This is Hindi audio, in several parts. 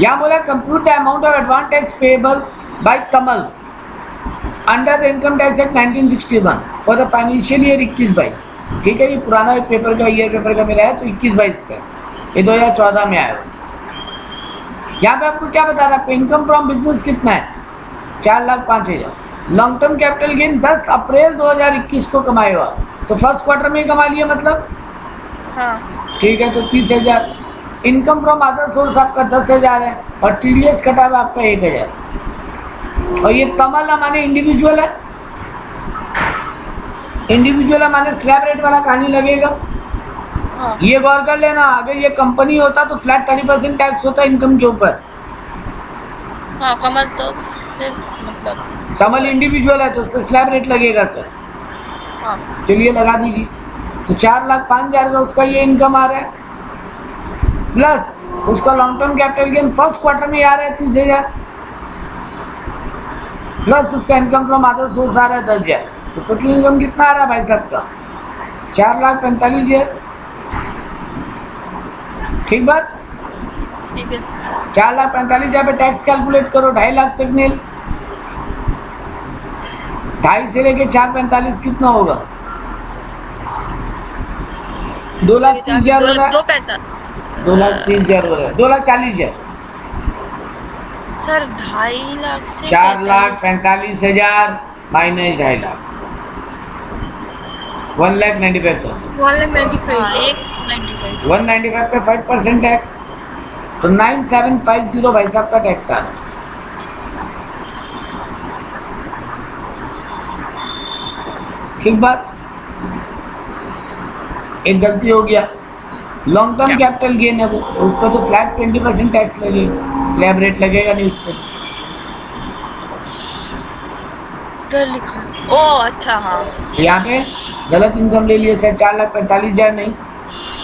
यहाँ बोला compute the amount of advance tax payable bye Kamal under the income tax act 1961 for the financial year 21-22। ठीक है, ये पुराना पेपर का ईयर पेपर का मेरा है तो 21-22 का, ये 2014 में आया। यहाँ पे आपको क्या बता रहा है, इनकम फ्रॉम बिजनेस कितना है, 4,05,000। लॉन्ग टर्म कैपिटल गेन 10 अप्रैल 2021 को कमाएगा, तो फर्स्ट क्वार्टर में कमा लिया मतलब। हाँ। ठीक है, तो 30,000। इनकम फ्रॉम अदर सोर्स आपका 10,000 है और टीडीएस कटा हुआ आपका 1,000। और ये कमल माने इंडिविजुअल है, इंडिविजुअल माने स्लैब रेट वाला कहानी लगेगा। हाँ। ये गौर कर लेना, अगर ये कंपनी होता तो फ्लैट 30% टैक्स होता इनकम के ऊपर। हाँ, कमल तो सिर्फ मतलब कमल इंडिविजुअल है तो उस पर स्लैब रेट लगेगा सर। हाँ। चलिए लगा दीजिए, तो 4,05,000 का उसका ये इनकम आ रहा है, प्लस उसका long term capital gain first quarter में आ रहा है 30,000, प्लस उसका इनकम फ्रॉम अदर सोर्स आ रहा है 10,000। तो टोटल इनकम कितना आ रहा है भाई साहब का, 4,45,000। ठीक बात, ठीक है। 4,45,000 पे टैक्स कैलकुलेट करो, 2.5 लाख तक नहीं, 2.5 से लेके 4,45 कितना होगा, 2,30,000 हो रहा है, 2,30,000 हो रहा है, 2,40,000। सर 2.5 लाख से 4,45,000 माइनस 2.5 लाख, 1,95,000। 195 195 पे 5% टैक्स, तो 9,750 भाई साहब का टैक्स आ रहा है। ठीक बात, एक गलती हो गया, लॉन्ग टर्म कैपिटल गेन है वो, उस पर तो फ्लैट 20% टैक्स लगेगा, स्लैब रेट लगेगा नहीं उस पर। तो लिखा, ओ अच्छा हाँ। यहाँ पे गलत इनकम ले लिए सर, 4,45,000 नहीं,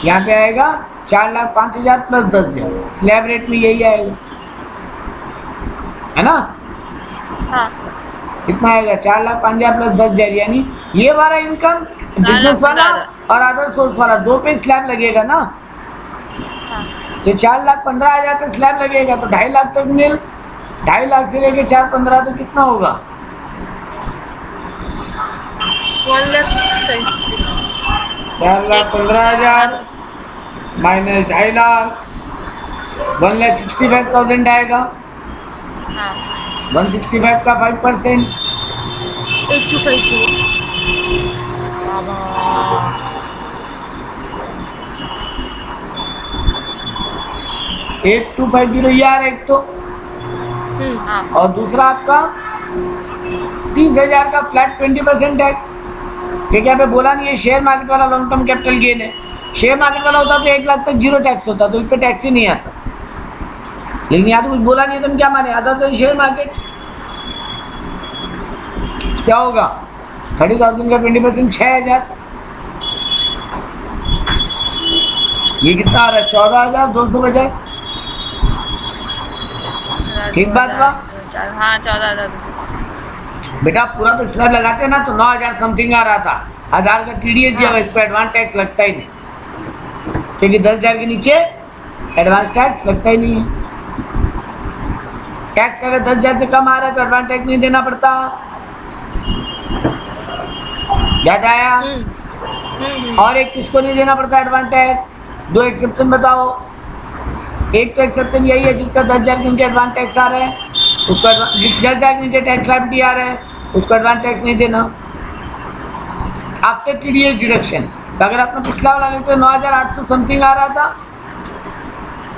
यहाँ पे आएगा 4,05,000 प्लस 10,000, स्लैब रेट में यही आएगा, है ना। हाँ। कितना आएगा, 4,05,000 प्लस 10,000, यानी ये वाला इनकम बिजनेस वाला और अदर सोर्स वाला दो पे स्लैब लगेगा ना। हाँ। तो 4,15,000 पे स्लैब लगेगा, तो 2.5 लाख तक मिल, 2.5 लाख से लेके 4,15 तो कितना होगा, 4,15,000 माइनस 2.5 लाख, 1,65,000 आएगा। हाँ। 165 का 5%, 8250 ये आ रहा है एक तो, हाँ। और दूसरा आपका 30,000 का फ्लैट 20% टैक्स। ठीक है, बोला नहीं है शेयर मार्केट वाला लॉन्ग टर्म कैपिटल गेन है, शेयर मार्केट वाला होता तो 1 लाख तक जीरो टैक्स होता, तो इस पर टैक्स ही नहीं आता। लेकिन यहाँ तो कुछ बोला नहीं है, तुम क्या माने, अदर देन शेयर मार्केट क्या होगा, 30,000 का 20% 6,000, ये कितना आ रहा है, 14,250। ठीक बात बा। हाँ 14,000। बेटा पूरा तो स्लैब लगाते हैं ना तो 9,000 समथिंग आ रहा था, 1,000 का टीडीएस दिया, इस पर एडवांस टैक्स लगता ही नहीं, क्योंकि 10,000 के नीचे एडवांस टैक्स लगता ही नहीं है। टैक्स अगर 10,000 से कम आ रहा है तो एडवांस टैक्स नहीं देना पड़ता। याद आया। और एक किसको नहीं देना पड़ता एडवांस टैक्स, 2 एक्सेप्शन बताओ। एक तो एक्सेप्शन यही है जिसका 10,000 के नीचे एडवांस टैक्स आ रहा है, उसको 10,000 के नीचे टैक्स लायबिलिटी आ रहा है, उसको एडवांस टैक्स नहीं देना। आफ्टर टीडीएस डिडक्शन, तो अगर आपने पिछला वाला लेते 9,800 समथिंग आ रहा था,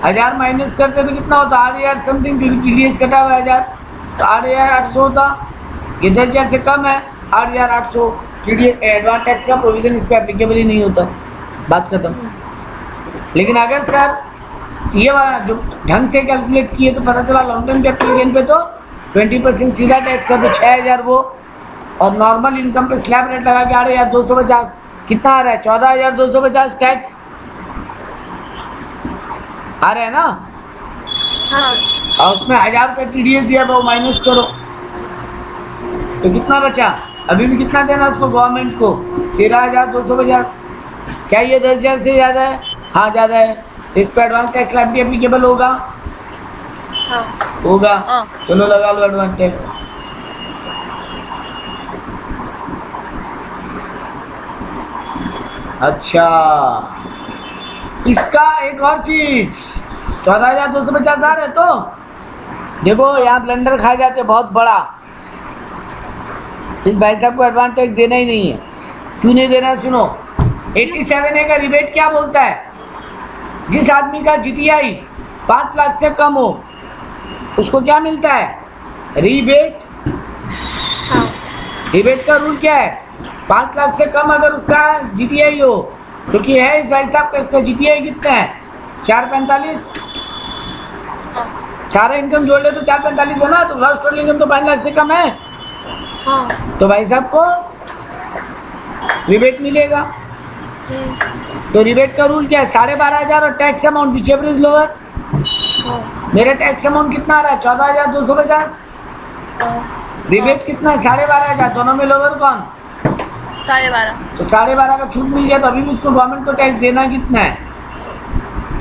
1,000 माइनस करते तो कितना होता, 8,000 समथिंग, क्योंकि टीडीएस कटा हुआ 1,000, तो 8,800 होता। ये 10,000 से कम है, 8,800, टीडीएस एडवांस टैक्स का प्रोविजन इस पर एप्लीकेबल ही नहीं होता, बात खत्म। लेकिन अगर सर ये वाला जो ढंग से कैलकुलेट किए तो पता चला लॉन्ग टर्म कैपिटल गेन पे तो 20% सीधा टैक्स है, तो 6,000 वो, और नॉर्मल इनकम पे स्लैब रेट लगा के 8,250, कितना आ रहा है, 14,250 टैक्स आ रहा है ना। हाँ। और उसमें 1,000 रुपये टीडीएस दिया, वो माइनस करो तो कितना बचा, अभी भी कितना देना उसको गवर्नमेंट को, 13,250। क्या ये 10,000 से ज़्यादा है, हाँ ज़्यादा है, इस पर एडवांस टैक्स लायबिलिटी एप्लीकेबल होगा। हाँ होगा। हाँ चलो लगा लो एडवांस टैक्स। अच्छा, इसका एक और चीज, 14,250 आ रहे तो देखो यहाँ ब्लेंडर खा जाते बहुत बड़ा। इस भाई साहब को एडवांस टैक्स देना ही नहीं है। क्यों नहीं देना है सुनो। 87A का रिबेट क्या बोलता है, जिस आदमी का GTI 5 लाख से कम हो उसको क्या मिलता है, रिबेट। हाँ रिबेट का रूल क्या है, 5 लाख से कम अगर उसका GTI हो, क्योंकि है इस भाई साहब का, इसका GTI कितना है 445। हाँ सारा इनकम जोड़ ले तो 445 है ना, तो ग्रॉस टोटल इनकम तो 5 लाख से कम है, हाँ तो भाई साहब को रिबेट मिलेगा। तो रिबेट का रूल क्या है, 12,500 और tax amount which ever is lower. मेरा टैक्स अमाउंट कितना आ रहा है 14,250, रिबेट कितना है 12,500, दोनों में लोअर कौन, 12.5 तो 12,500 का छूट मिल गया, तो अभी भी उसको गवर्नमेंट को टैक्स देना कितना है,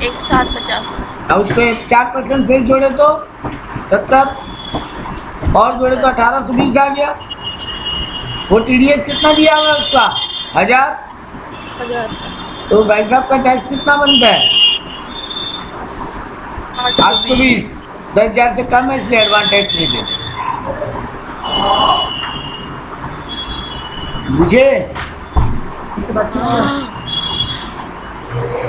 1,750। और उस पर 4% सेल जोड़े तो 70 और जोड़े तो 1,820 आ गया। वो TDS कितना दिया हुआ है उसका 1,000, तो भाई साहब का टैक्स कितना बनता है 820। 10,000 से कम है, इसलिए एडवांस टैक्स नहीं देते। बुझे,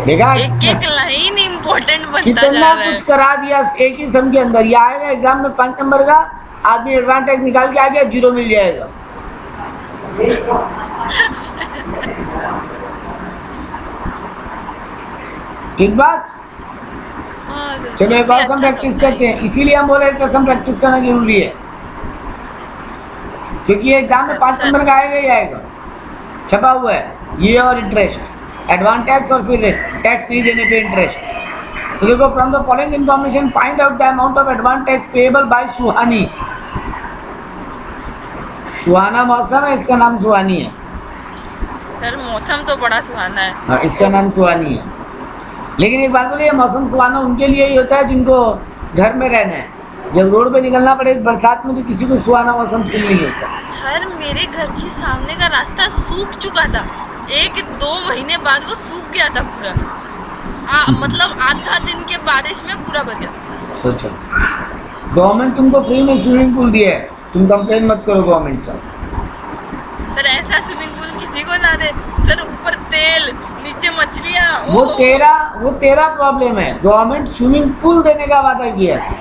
देखा एक एक लाइन इम्पोर्टेंट बनता जा कितना रहा है। कुछ करा दिया एक ही सम के अंदर। ये आएगा एग्जाम में 5 नंबर का, आदमी एडवांस टैक्स निकाल के आ गया, 0 मिल जाएगा। ठीक बात। हाँ, चलो एक और अच्छा सम प्रैक्टिस समझा करते हैं, इसीलिए हम बोल रहे हैं सम प्रैक्टिस करना जरूरी है, क्योंकि ये एग्जाम में 5 अच्छा। नंबर का आएगा ही आएगा, छपा हुआ है ये और इंटरेस्ट, एडवांस टैक्स और फिर टैक्स नहीं देने पे इंटरेस्ट। तो देखो, from the following information find out the amount of advance tax payable by Suhani. सुहाना मौसम है, इसका नाम सुहानी है। सर मौसम तो बड़ा सुहाना है। हाँ, इसका नाम सुहानी है। लेकिन एक बात बोलिए, मौसम सुहाना उनके लिए ही होता है जिनको घर में रहना है। जब रोड पे निकलना पड़े बरसात में तो किसी को सुहाना मौसम फील नहीं होता। सर मेरे घर के सामने का रास्ता सूख चुका था, 1-2 महीने बाद वो सूख गया था पूरा। मतलब आधा दिन के बारिश में पूरा भर गया। सोचो, गवर्नमेंट तुमको फ्री में स्विमिंग पूल दिया है, तुम कंप्लेन मत करो गवर्नमेंट का। सर ऐसा स्विमिंग पूल किसी को ना दे सर, ऊपर तेल नीचे मछलियाँ। वो तेरा प्रॉब्लम है। गवर्नमेंट स्विमिंग पूल देने का वादा किया था,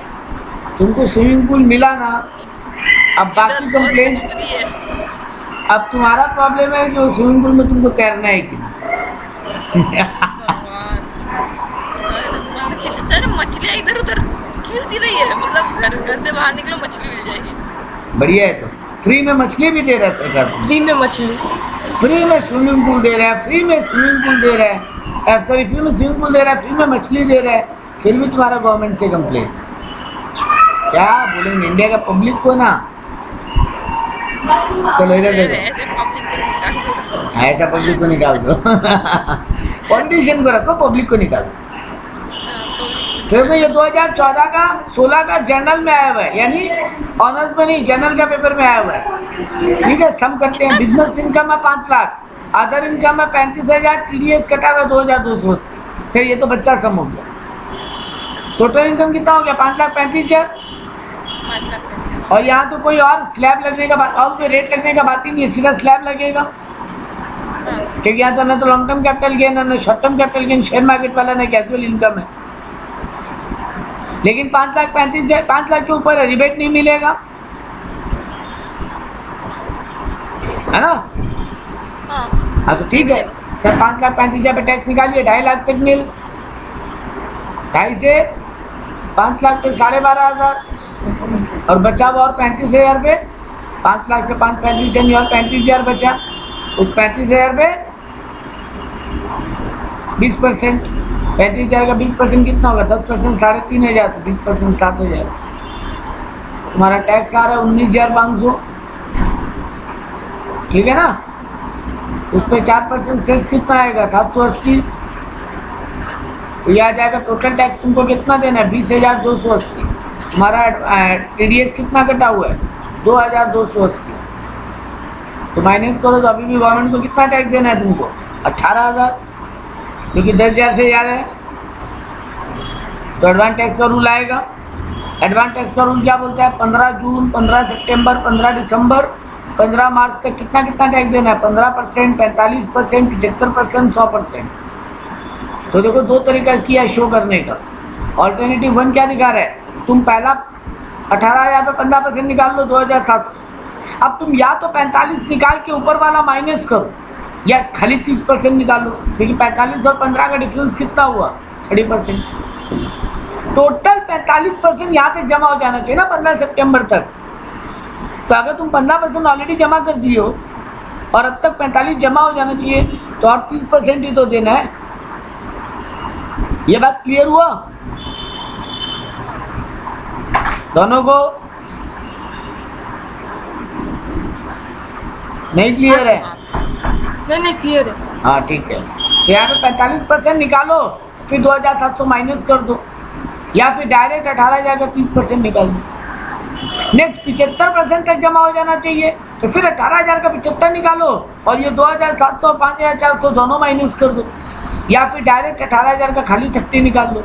तुमको स्विमिंग पूल मिला ना। अब बाकी कंप्लेन, अब तुम्हारा प्रॉब्लम है कि वो स्विमिंग पूल में तुमको तैरना है कि नहीं। सर मछलियाँ इधर उधर खेलती रही है, मतलब घर से बाहर निकलो मछली मिल जाएगी। बढ़िया है। तो फ्री में मछली भी दे रहा है सरकार, फ्री में मछली, फ्री में स्विमिंग पूल दे रहा है, फ्री में स्विमिंग पूल दे रहा है, सॉरी फ्री में स्विमिंग पूल दे रहा है, फ्री में मछली दे रहा है, फिर भी तुम्हारा गवर्नमेंट से कंप्लेन। क्या बोलेंगे इंडिया का पब्लिक को ना। चलो इधर देखो, ऐसे पब्लिक को निकाल ऐसा पब्लिक को निकाल दो। पॉलिटिशियन को रखो, पब्लिक को निकाल दो। देखो ये 2014 का 16 का जनरल में आया हुआ है, यानी ऑनर्स में नहीं, जनरल का पेपर में आया हुआ है। ठीक है, सम करते हैं। बिजनेस इनकम है 5 लाख, अदर इनकम है 35,000, TDS कटा हुआ 2,280। सही, ये तो बच्चा सम हो गया। टोटल इनकम कितना हो गया 5,35,000। और यहाँ तो कोई और स्लैब लगने का बात, और कोई रेट लगने का बात ही नहीं है, सीधा स्लैब लगेगा। क्योंकि यहाँ तो ना तो लॉन्ग टर्म कैपिटल गेन है, ना short term capital gain, share market वाला ना कैजुअल इनकम है। लेकिन 5,35,000, 5 लाख के ऊपर है, रिबेट नहीं मिलेगा, है ना। हाँ तो ठीक है सर, 5,35,000 पे टैक्स निकालिए, 2.5 लाख तक मिल, 2.5 से 5 लाख पे 12,500 और बचा हुआ और 35,000 पे, 5 लाख से 5 35 यानी और 35,000 बचा। उस 35,000 पे 20%, 35,000 का 20% कितना होगा, 10% 3,500, तो 20% 7,000। तुम्हारा टैक्स आ रहा है 19,500, ठीक है ना। उस पर 4% सेल्स कितना आएगा 780, तो ये आ जाएगा। टोटल टैक्स तुमको कितना देना है 20,280। तुम्हारा टीडीएस कितना कटा हुआ है? 2280। तो माइनस करो तो अभी भी गवर्नमेंट को कितना टैक्स देना है तुमको? 18,000, क्योंकि 10,000 से ज़्यादा है। तो एडवांस टैक्स का रूल आएगा। एडवांस टैक्स का रूल क्या बोलता है? 15 जून, 15 सितंबर, 15 दिसंबर, 15 मार्च तक कितना कितना टैक्स देना है? 15%, 45%, 75%, 100%। तो देखो दो तरीका किया शो करने का। ऑल्टरनेटिव 1 क्या दिखा रहा है? तुम पहला 18,000 पे 15% निकाल लो, 2,700। अब तुम या तो 45 निकाल के ऊपर वाला माइनस करो, या खाली 30% निकालो, क्योंकि 45 और 15 का डिफरेंस कितना हुआ? 30%। टोटल 45% यहाँ तक जमा हो जाना चाहिए ना 15 सितंबर तक। तो अगर तुम 15% ऑलरेडी जमा कर दिए हो और अब तक 45 जमा हो जाना चाहिए, तो और 30% ही तो देना है। ये बात क्लियर हुआ दोनों को? नहीं क्लियर है? नहीं क्लियर है। हाँ ठीक है। तो यहाँ पे 45% निकालो, फिर 2,700 माइनस कर दो, या फिर डायरेक्ट 18,000 का 30% निकाल दो। नेक्स्ट 75% तक जमा हो जाना चाहिए, तो फिर 18,000 का 75 निकालो और ये 2,700, 5,400 दोनों माइनस कर दो, या फिर डायरेक्ट 18,000 का खाली 30 निकाल दो,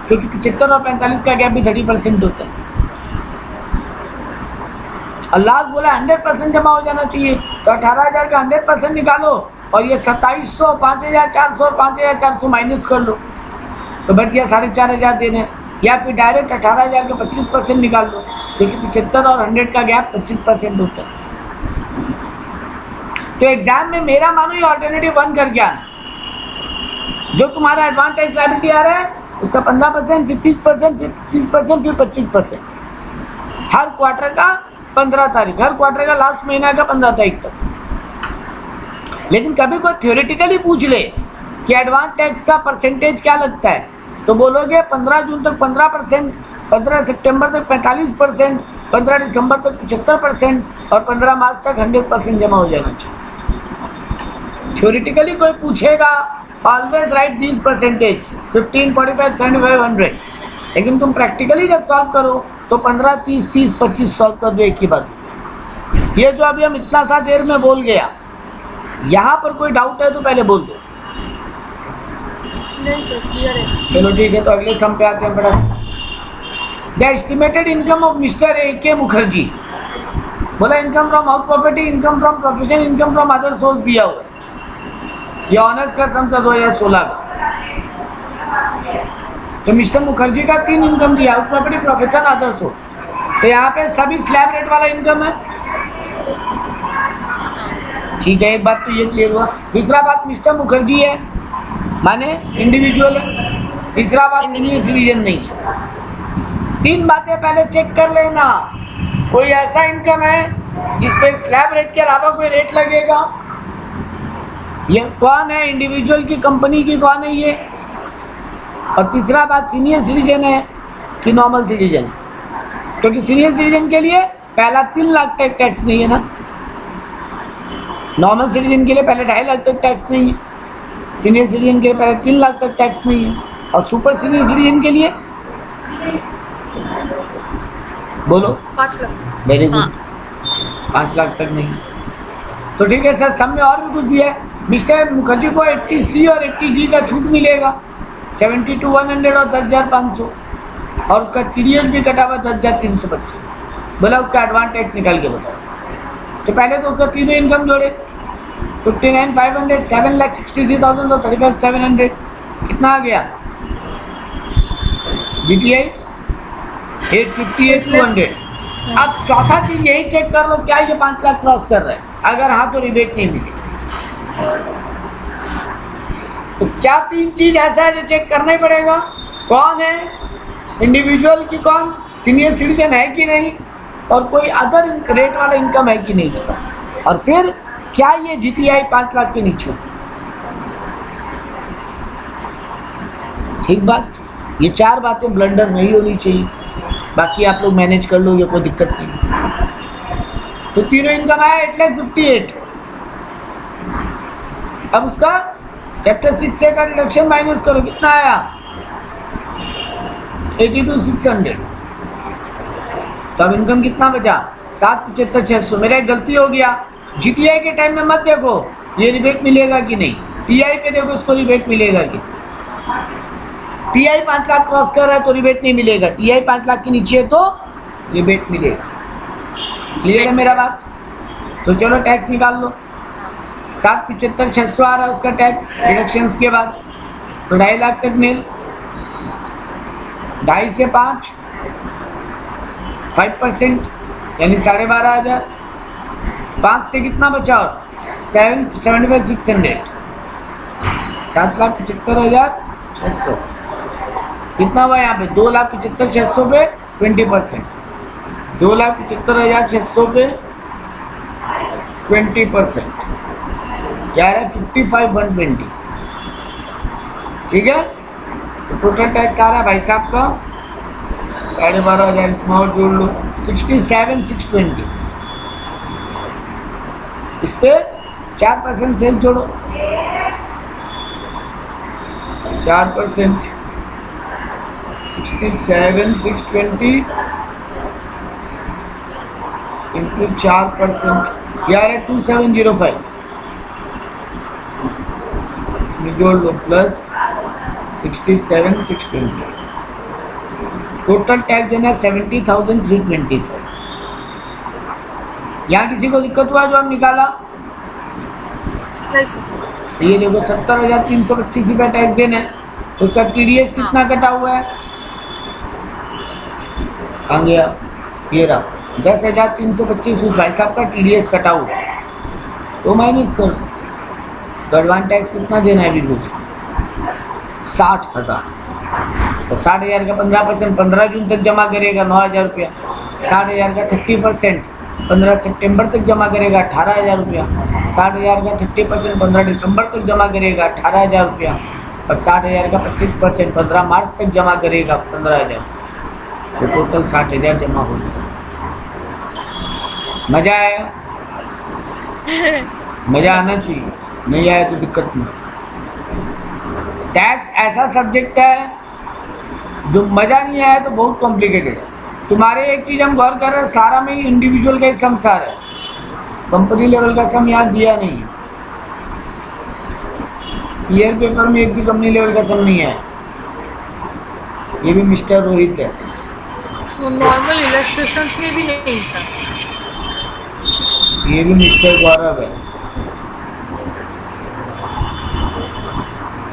क्योंकि 75 और 45 का गैप भी 30% होता है। और लास्ट बोला 100% जमा हो जाना चाहिए, तो 18,000 का 100% निकालो और ये 2,700, 5,400, 5,400 माइनस कर लो, तो बच गया 4,500 देने। या फिर डायरेक्ट 18,000 का 25% निकाल लो, क्योंकि 75 और 100 का गैप 25% होता है। तो एग्जाम में मेरा मानो ये ऑल्टरनेटिव 1 करके आना। जो तुम्हारा एडवांस टैक्स लायबिलिटी आ रहा है उसका 15%, फिर 30%, फिर 30%, फिर 25%। हर क्वार्टर का 15 तारीख, हर क्वार्टर का लास्ट महीना का 15 तारीख तक। लेकिन कभी कोई थ्योरेटिकली पूछ ले कि एडवांस टैक्स का परसेंटेज क्या लगता है, तो बोलोगे 15 जून तक 15%, 15 सितंबर तक 45%, 15 दिसंबर तक 75% और 15 मार्च तक 100% जमा हो जाना चाहिए। थ्योरेटिकली कोई पूछेगा, ऑलवेज राइट दिस परसेंटेज 15, 45, 75, 100। लेकिन तुम प्रैक्टिकली जब सॉल्व करो तो 15, 30, 30, 25 सॉल्व कर दो, एक ही बात। ये जो अभी हम इतना सा देर में बोल गया, यहाँ पर कोई डाउट है तो पहले बोल दो। नहीं सर क्लियर है। चलो ठीक है, तो अगले सम पे आते हैं बेटा। The estimated income of mister A.K. Mukherjee. बोला income from house property, income from profession, income from other source दिया हुआ है। ये ऑनर्स का सम था 2016 का। तो मिस्टर मुखर्जी का 3 इनकम दिया, house property, profession, other source. तो यहाँ पे सभी स्लैब रेट वाला इनकम है। ठीक है, एक बात तो ये क्लियर हुआ। दूसरा बात मिस्टर मुखर्जी है माने इंडिविजुअल है। तीसरा बात सीनियर सिटीजन नहीं है। 3 बातें पहले चेक कर लेना। कोई ऐसा इनकम है जिसपे स्लैब रेट के अलावा कोई रेट लगेगा? ये कौन है? इंडिविजुअल की, कंपनी की कौन है ये? और तीसरा बात सीनियर सिटीजन है कि नॉर्मल सिटीजन? क्योंकि सीनियर सिटीजन के लिए पहला 3 लाख तक टैक्स नहीं है ना, नॉर्मल सिटीजन के लिए पहले 2.5 लाख तक टैक्स नहीं है, सीनियर सिटीजन के लिए पहले 3 लाख तक टैक्स नहीं है, और सुपर सीनियर सिटीजन के लिए बोलो 5 लाख। वेरी गुड, 5 लाख तक नहीं। तो ठीक है सर, सब में और भी कुछ दिया है। मिस्टर मुखर्जी को 80C और 80G का छूट मिलेगा, 70 to 100 और 10,500, और उसका टीडीएस भी कटा हुआ 10,325। बोला उसका एडवांस टैक्स निकाल के बताओ। तो पहले तो उसका तीनों इनकम जोड़े, 59,500, 7,63,000 और 35,700, कितना आ गया? GTI 858,200। अब चौथा चीज यही चेक कर लो, क्या ये 5 लाख क्रॉस कर रहा है? अगर हाँ तो रिबेट नहीं मिलेगी। तो क्या 3 चीज ऐसा है जो चेक करना ही पड़ेगा? कौन है इंडिविजुअल की, कौन सीनियर सिटीजन है कि नहीं, और कोई अदर रेट वाला इनकम है कि नहीं इसका, और फिर क्या ये GTI 5 लाख के नीचे। ठीक बात। ये 4 बातें ब्लंडर नहीं होनी चाहिए, बाकी आप लोग मैनेज कर लो, ये कोई दिक्कत नहीं। तो तीनों इनकम आया 8,58,000। अब उसका चैप्टर 6 से का डिडक्शन माइनस करो, कितना आया? 82,600। तो अब इनकम कितना बचा 775,600। मेरा एक गलती हो गया, जीटीआई के टाइम में मत देखो ये रिबेट मिलेगा कि नहीं, टीआई पे देखो इसको रिबेट मिलेगा कि। टीआई 5 लाख क्रॉस कर रहा है तो रिबेट नहीं मिलेगा, टीआई 5 लाख के नीचे है तो रिबेट मिलेगा। क्लियर है मेरा बात? तो चलो टैक्स निकाल लो। 775,600 आ रहा है उसका टैक्स डिडक्शंस के बाद, तो 2.5 लाख तक मिल। 2.5 से 5 5% यानी 12,500। 5 से कितना बचा और 775,600 7,75,600 कितना हुआ यहाँ पे 2,75,600 पे 20%, 2,75,600 पे 20% क्या है 55,120। ठीक है, तो टोटल टैक्स आ रहा है भाई साहब का 12,500, इसमें और जोड़ लो 67,620। इस पे 4% सेल जोड़ो, 4% 67,620 इंटू 4% यार है 2705। इसमें जोड़ लो प्लस 67,620, टोटल टैक्स देना 70,325। यहाँ किसी को दिक्कत हुआ जो हम निकाला? नहीं सर। ये देखो 70,325 रुपया टैक्स देना है, उसका टीडीएस कितना कटा हुआ है? आ गया ये रहा 10,325 भाई साहब का टीडीएस कटा हुआ है, तो माइनस कर। तो एडवांस टैक्स कितना देना है अभी कुछ 60,000। तो 60,000 का 15% 15 जून तक जमा करेगा 9,000 रुपया। 60,000 का 30% 15 सितंबर तक जमा करेगा 18,000 रुपया। 60,000 का 30% 15 दिसंबर तक जमा करेगा 18,000 रुपया। और 60,000 का 25% 15 मार्च तक जमा करेगा 15,000। तो टोटल 60,000 जमा हो गया। मजा आया? मजा आना चाहिए, नहीं आया तो दिक्कत नहीं। टैक्स ऐसा सब्जेक्ट है जो मजा नहीं आया तो बहुत कॉम्प्लिकेटेड है। तुम्हारे एक चीज हम गौर कर रहे हैं, सारा में इंडिविजुअल का ही सम सार है, कंपनी लेवल का सम यहाँ दिया नहीं है। ईयर पेपर में एक भी कंपनी लेवल का सम नहीं है। ये भी मिस्टर रोहित है। वो नॉर्मल इलस्ट्रेशंस में भी नहीं था। ये भी मिस्टर गौरव है।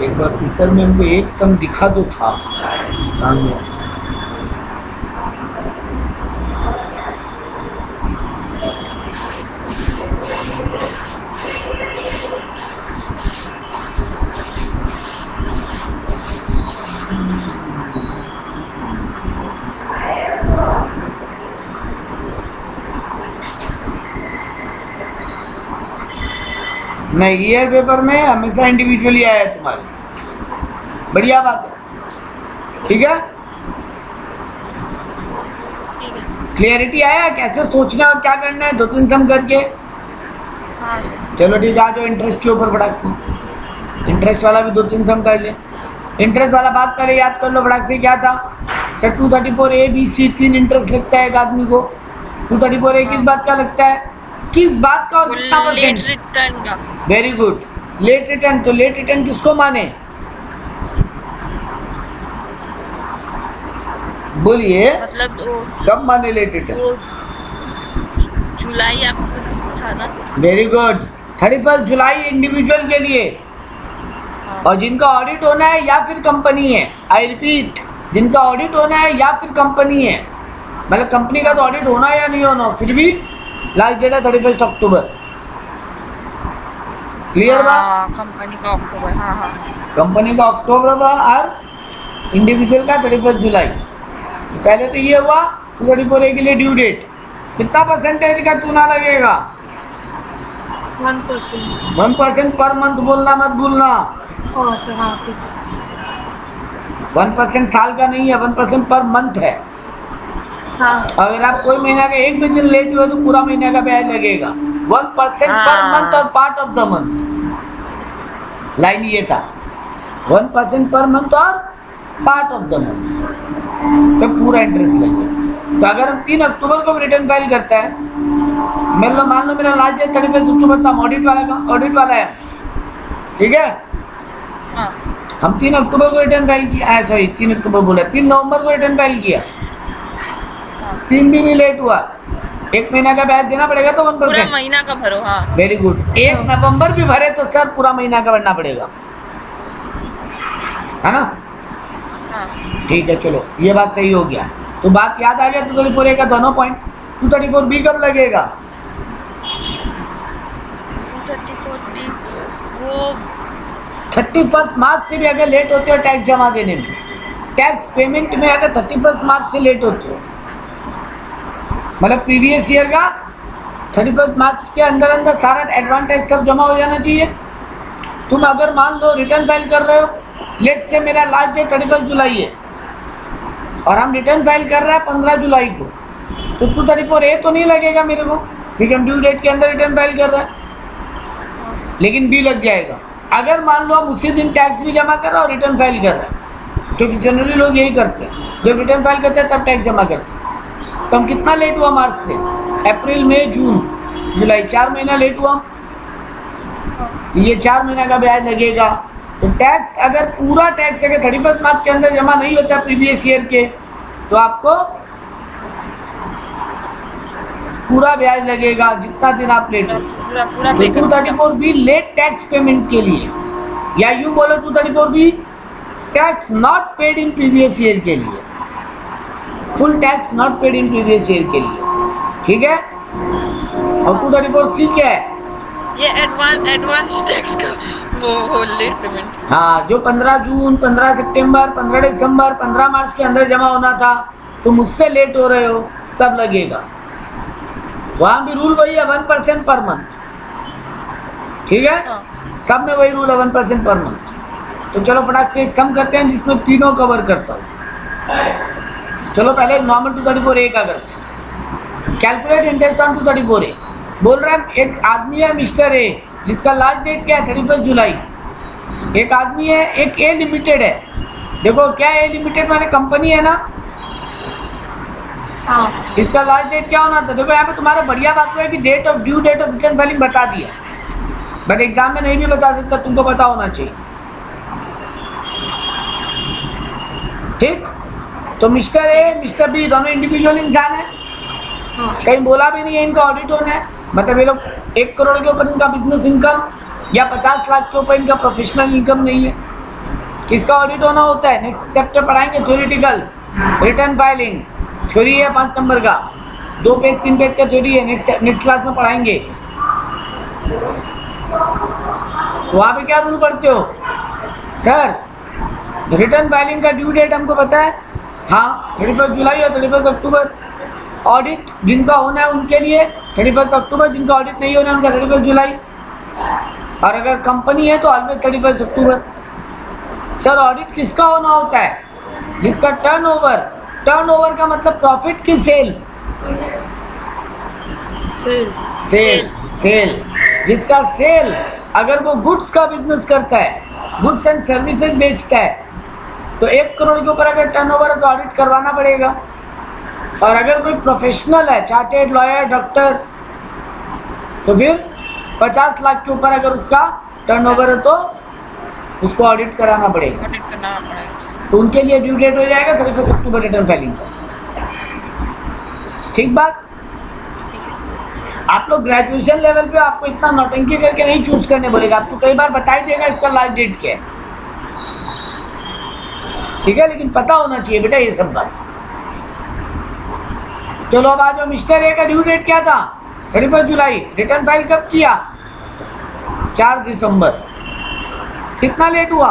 एक बार पेपर में हमको एक सम दिखा तो था। नहीं, ईयर पेपर में हमेशा इंडिविजुअली आया है तुम्हारे। बढ़िया बात है, ठीक है। ठीक है। क्लियरिटी आया कैसे सोचना और क्या करना है 2-3 सम करके? हाँ चलो ठीक है, आ जाओ इंटरेस्ट के ऊपर फटाक से। इंटरेस्ट वाला भी 2-3 सम कर ले। इंटरेस्ट वाला बात पहले याद कर लो फटाक से, क्या था sir 234A B C 3 interest लगता है एक आदमी को। 234A किस बात का लगता है, किस बात का और कितना लेट परसेंट? रिटर्न का। Very good, late return. तो लेट रिटर्न किसको माने बोलिए, मतलब कब माने लेट रिटर्न? वो जुलाई या कुछ था ना। वेरी गुड, 31 जुलाई इंडिविजुअल के लिए। और जिनका ऑडिट होना है या फिर कंपनी है, आई रिपीट, जिनका ऑडिट होना है या फिर कंपनी है, मतलब कंपनी का तो ऑडिट होना है या नहीं होना, फिर भी लास्ट डेट है 31 अक्टूबर। क्लियर बात? कंपनी का अक्टूबर। हाँ हाँ। कंपनी का अक्टूबर और इंडिविजुअल का 31 जुलाई। पहले तो ये हुआ 234A के लिए ड्यू डेट कितना परसेंटेज का चूना लगेगा? 1%। 1% पर मंथ बोलना मत भूलना। अच्छा हाँ ठीक है। 1% साल का नहीं है, 1% पर मंथ है। हाँ अगर आप कोई महीना का एक भी दिन लेट हुए तो पूरा महीने का ब्याज लगेगा। 1% पर मंथ और part of the month, line ये था 1% पर मंथ और पार्ट ऑफ द मंथ, तो पूरा इंटरेस्ट लगेगा। तो अगर हम 3 अक्टूबर को रिटर्न फाइल करता है, मान लो मेरा लास्ट डेट 31 अक्टूबर था, ऑडिट वाला है, ठीक है। हाँ हम 3 अक्टूबर को रिटर्न फाइल किया, सॉरी 3 अक्टूबर बोला, 3 नवंबर को रिटर्न फाइल किया, 3 दिन ही लेट हुआ, 1 महीना का ब्याज देना पड़ेगा तो 1%। पूरा महीना का भरो। हाँ वेरी गुड। 1 नवंबर भी भरे तो सर पूरा महीना का भरना पड़ेगा, है ना। हाँ ठीक है, चलो ये बात सही हो गया। तो बात याद आ गया 234A का दोनों पॉइंट। 234B कब लगेगा? 234B वो 31 मार्च से भी अगर लेट होते हो टैक्स जमा देने में, टैक्स पेमेंट में अगर 31 मार्च से लेट होते हो, मतलब प्रीवियस ईयर का 31 मार्च के अंदर अंदर सारा एडवांस टैक्स सब जमा हो जाना चाहिए। तुम अगर मान लो रिटर्न फाइल कर रहे हो, लेट से मेरा लास्ट डेट 31 जुलाई है और हम रिटर्न फाइल कर रहे हैं 15 जुलाई को, तो 234A तो नहीं लगेगा मेरे को, क्योंकि हम ड्यू डेट के अंदर रिटर्न फाइल कर रहे हैं, लेकिन बी लग जाएगा। अगर मान लो हम उसी दिन टैक्स भी जमा कर रहे हैं और रिटर्न फाइल कर रहे हैं, क्योंकि जनरली लोग यही करते हैं, जब रिटर्न फाइल करते हैं तब टैक्स जमा करते हैं। तो हम कितना लेट हुआ मार्च से? अप्रैल, मई, जून, जुलाई, 4 महीना लेट हुआ। ये 4 महीना का ब्याज लगेगा। तो टैक्स अगर पूरा टैक्स अगर 31 मार्च के अंदर जमा नहीं होता प्रीवियस ईयर के, तो आपको पूरा ब्याज लगेगा जितना दिन आप लेट हो। पूरा 234B लेट टैक्स पेमेंट के लिए, या यूं बोलो 234B tax not paid in previous year के लिए, full tax not paid in previous year के लिए, ठीक है। और 234C क्या है? ये एडवांस टैक्स का वो लेट पेमेंट। हाँ, जो 15 जून, 15 सितंबर, 15 दिसंबर, 15 मार्च के अंदर जमा होना था, तो मुझसे लेट हो रहे हो तब लगेगा। वहां भी रूल वही है, 1% पर मंथ, ठीक है। हाँ। सब में वही रूल है, 1% पर मंथ। तो चलो फटाक से एक सम करते हैं जिसमें तीनों कवर करता हूँ। चलो पहले नॉर्मल 234A का करते हैं। Calculate interest on 234A। बोल रहा है एक आदमी है मिस्टर ए, जिसका लास्ट डेट क्या है 31 जुलाई। एक आदमी है, एक ए लिमिटेड है। देखो क्या ए लिमिटेड माने कंपनी है ना। हाँ इसका लास्ट डेट क्या होना था? देखो यहाँ पे तुम्हारा बढ़िया बात हुआ है कि date of due date of return filing बता दिया, बट एग्जाम में नहीं भी बता सकता, तुमको पता होना चाहिए, ठीक। तो मिस्टर ए मिस्टर बी दोनों इंडिविजुअल इंसान है, कहीं बोला भी नहीं है इनका ऑडिट होना है। मतलब ये लोग 1 करोड़ के ऊपर इनका बिजनेस इनकम या 50 लाख के ऊपर इनका प्रोफेशनल इनकम नहीं है। किसका ऑडिट होना होता है? नेक्स्ट चैप्टर पढ़ाएंगे, थ्योरेटिकल रिटर्न फाइलिंग थ्योरी है 5 नंबर का, 2 पेज 3 पेज का थ्योरी है, नेक्स्ट क्लास में पढ़ाएंगे। वहां पे क्या रूल पढ़ते हो? सर रिटर्न फाइलिंग का ड्यू डेट हमको पता है, हाँ 31 जुलाई और 31 अक्टूबर। ऑडिट जिनका होना है उनके लिए 31 अक्टूबर, जिनका ऑडिट नहीं होना है उनका 31 जुलाई, और अगर कंपनी है तो ऑलवेज 31 अक्टूबर। सर ऑडिट किसका होना होता है? जिसका टर्नओवर का मतलब प्रॉफिट की सेल जिसका सेल, अगर वो गुड्स का बिजनेस करता है, गुड्स एंड सर्विसेज बेचता है, तो 1 करोड़ के ऊपर अगर टर्नओवर है तो ऑडिट करवाना पड़ेगा। और अगर कोई प्रोफेशनल है, चार्टेड लॉयर, डॉक्टर, तो फिर 50 लाख के ऊपर अगर उसका टर्नओवर है तो उसको ऑडिट कराना पड़ेगा। ऑडिट करना पड़ेगा। तो उनके लिए ड्यू डेट हो जाएगा 31 अक्टूबर रिटर्न फाइलिंग का, ठीक बात। आप लोग ग्रेजुएशन लेवल पे आपको इतना नौटंकी करके नहीं चूज करने बोलेगा, आपको कई बार बता ही देगा इसका लास्ट डेट क्या है, ठीक है, लेकिन पता होना चाहिए बेटा ये सब बात। चलो अब आ जाओ, मिस्टर ए का ड्यू डेट क्या था? 31 जुलाई। रिटर्न फाइल कब किया? 4 दिसंबर। कितना लेट हुआ?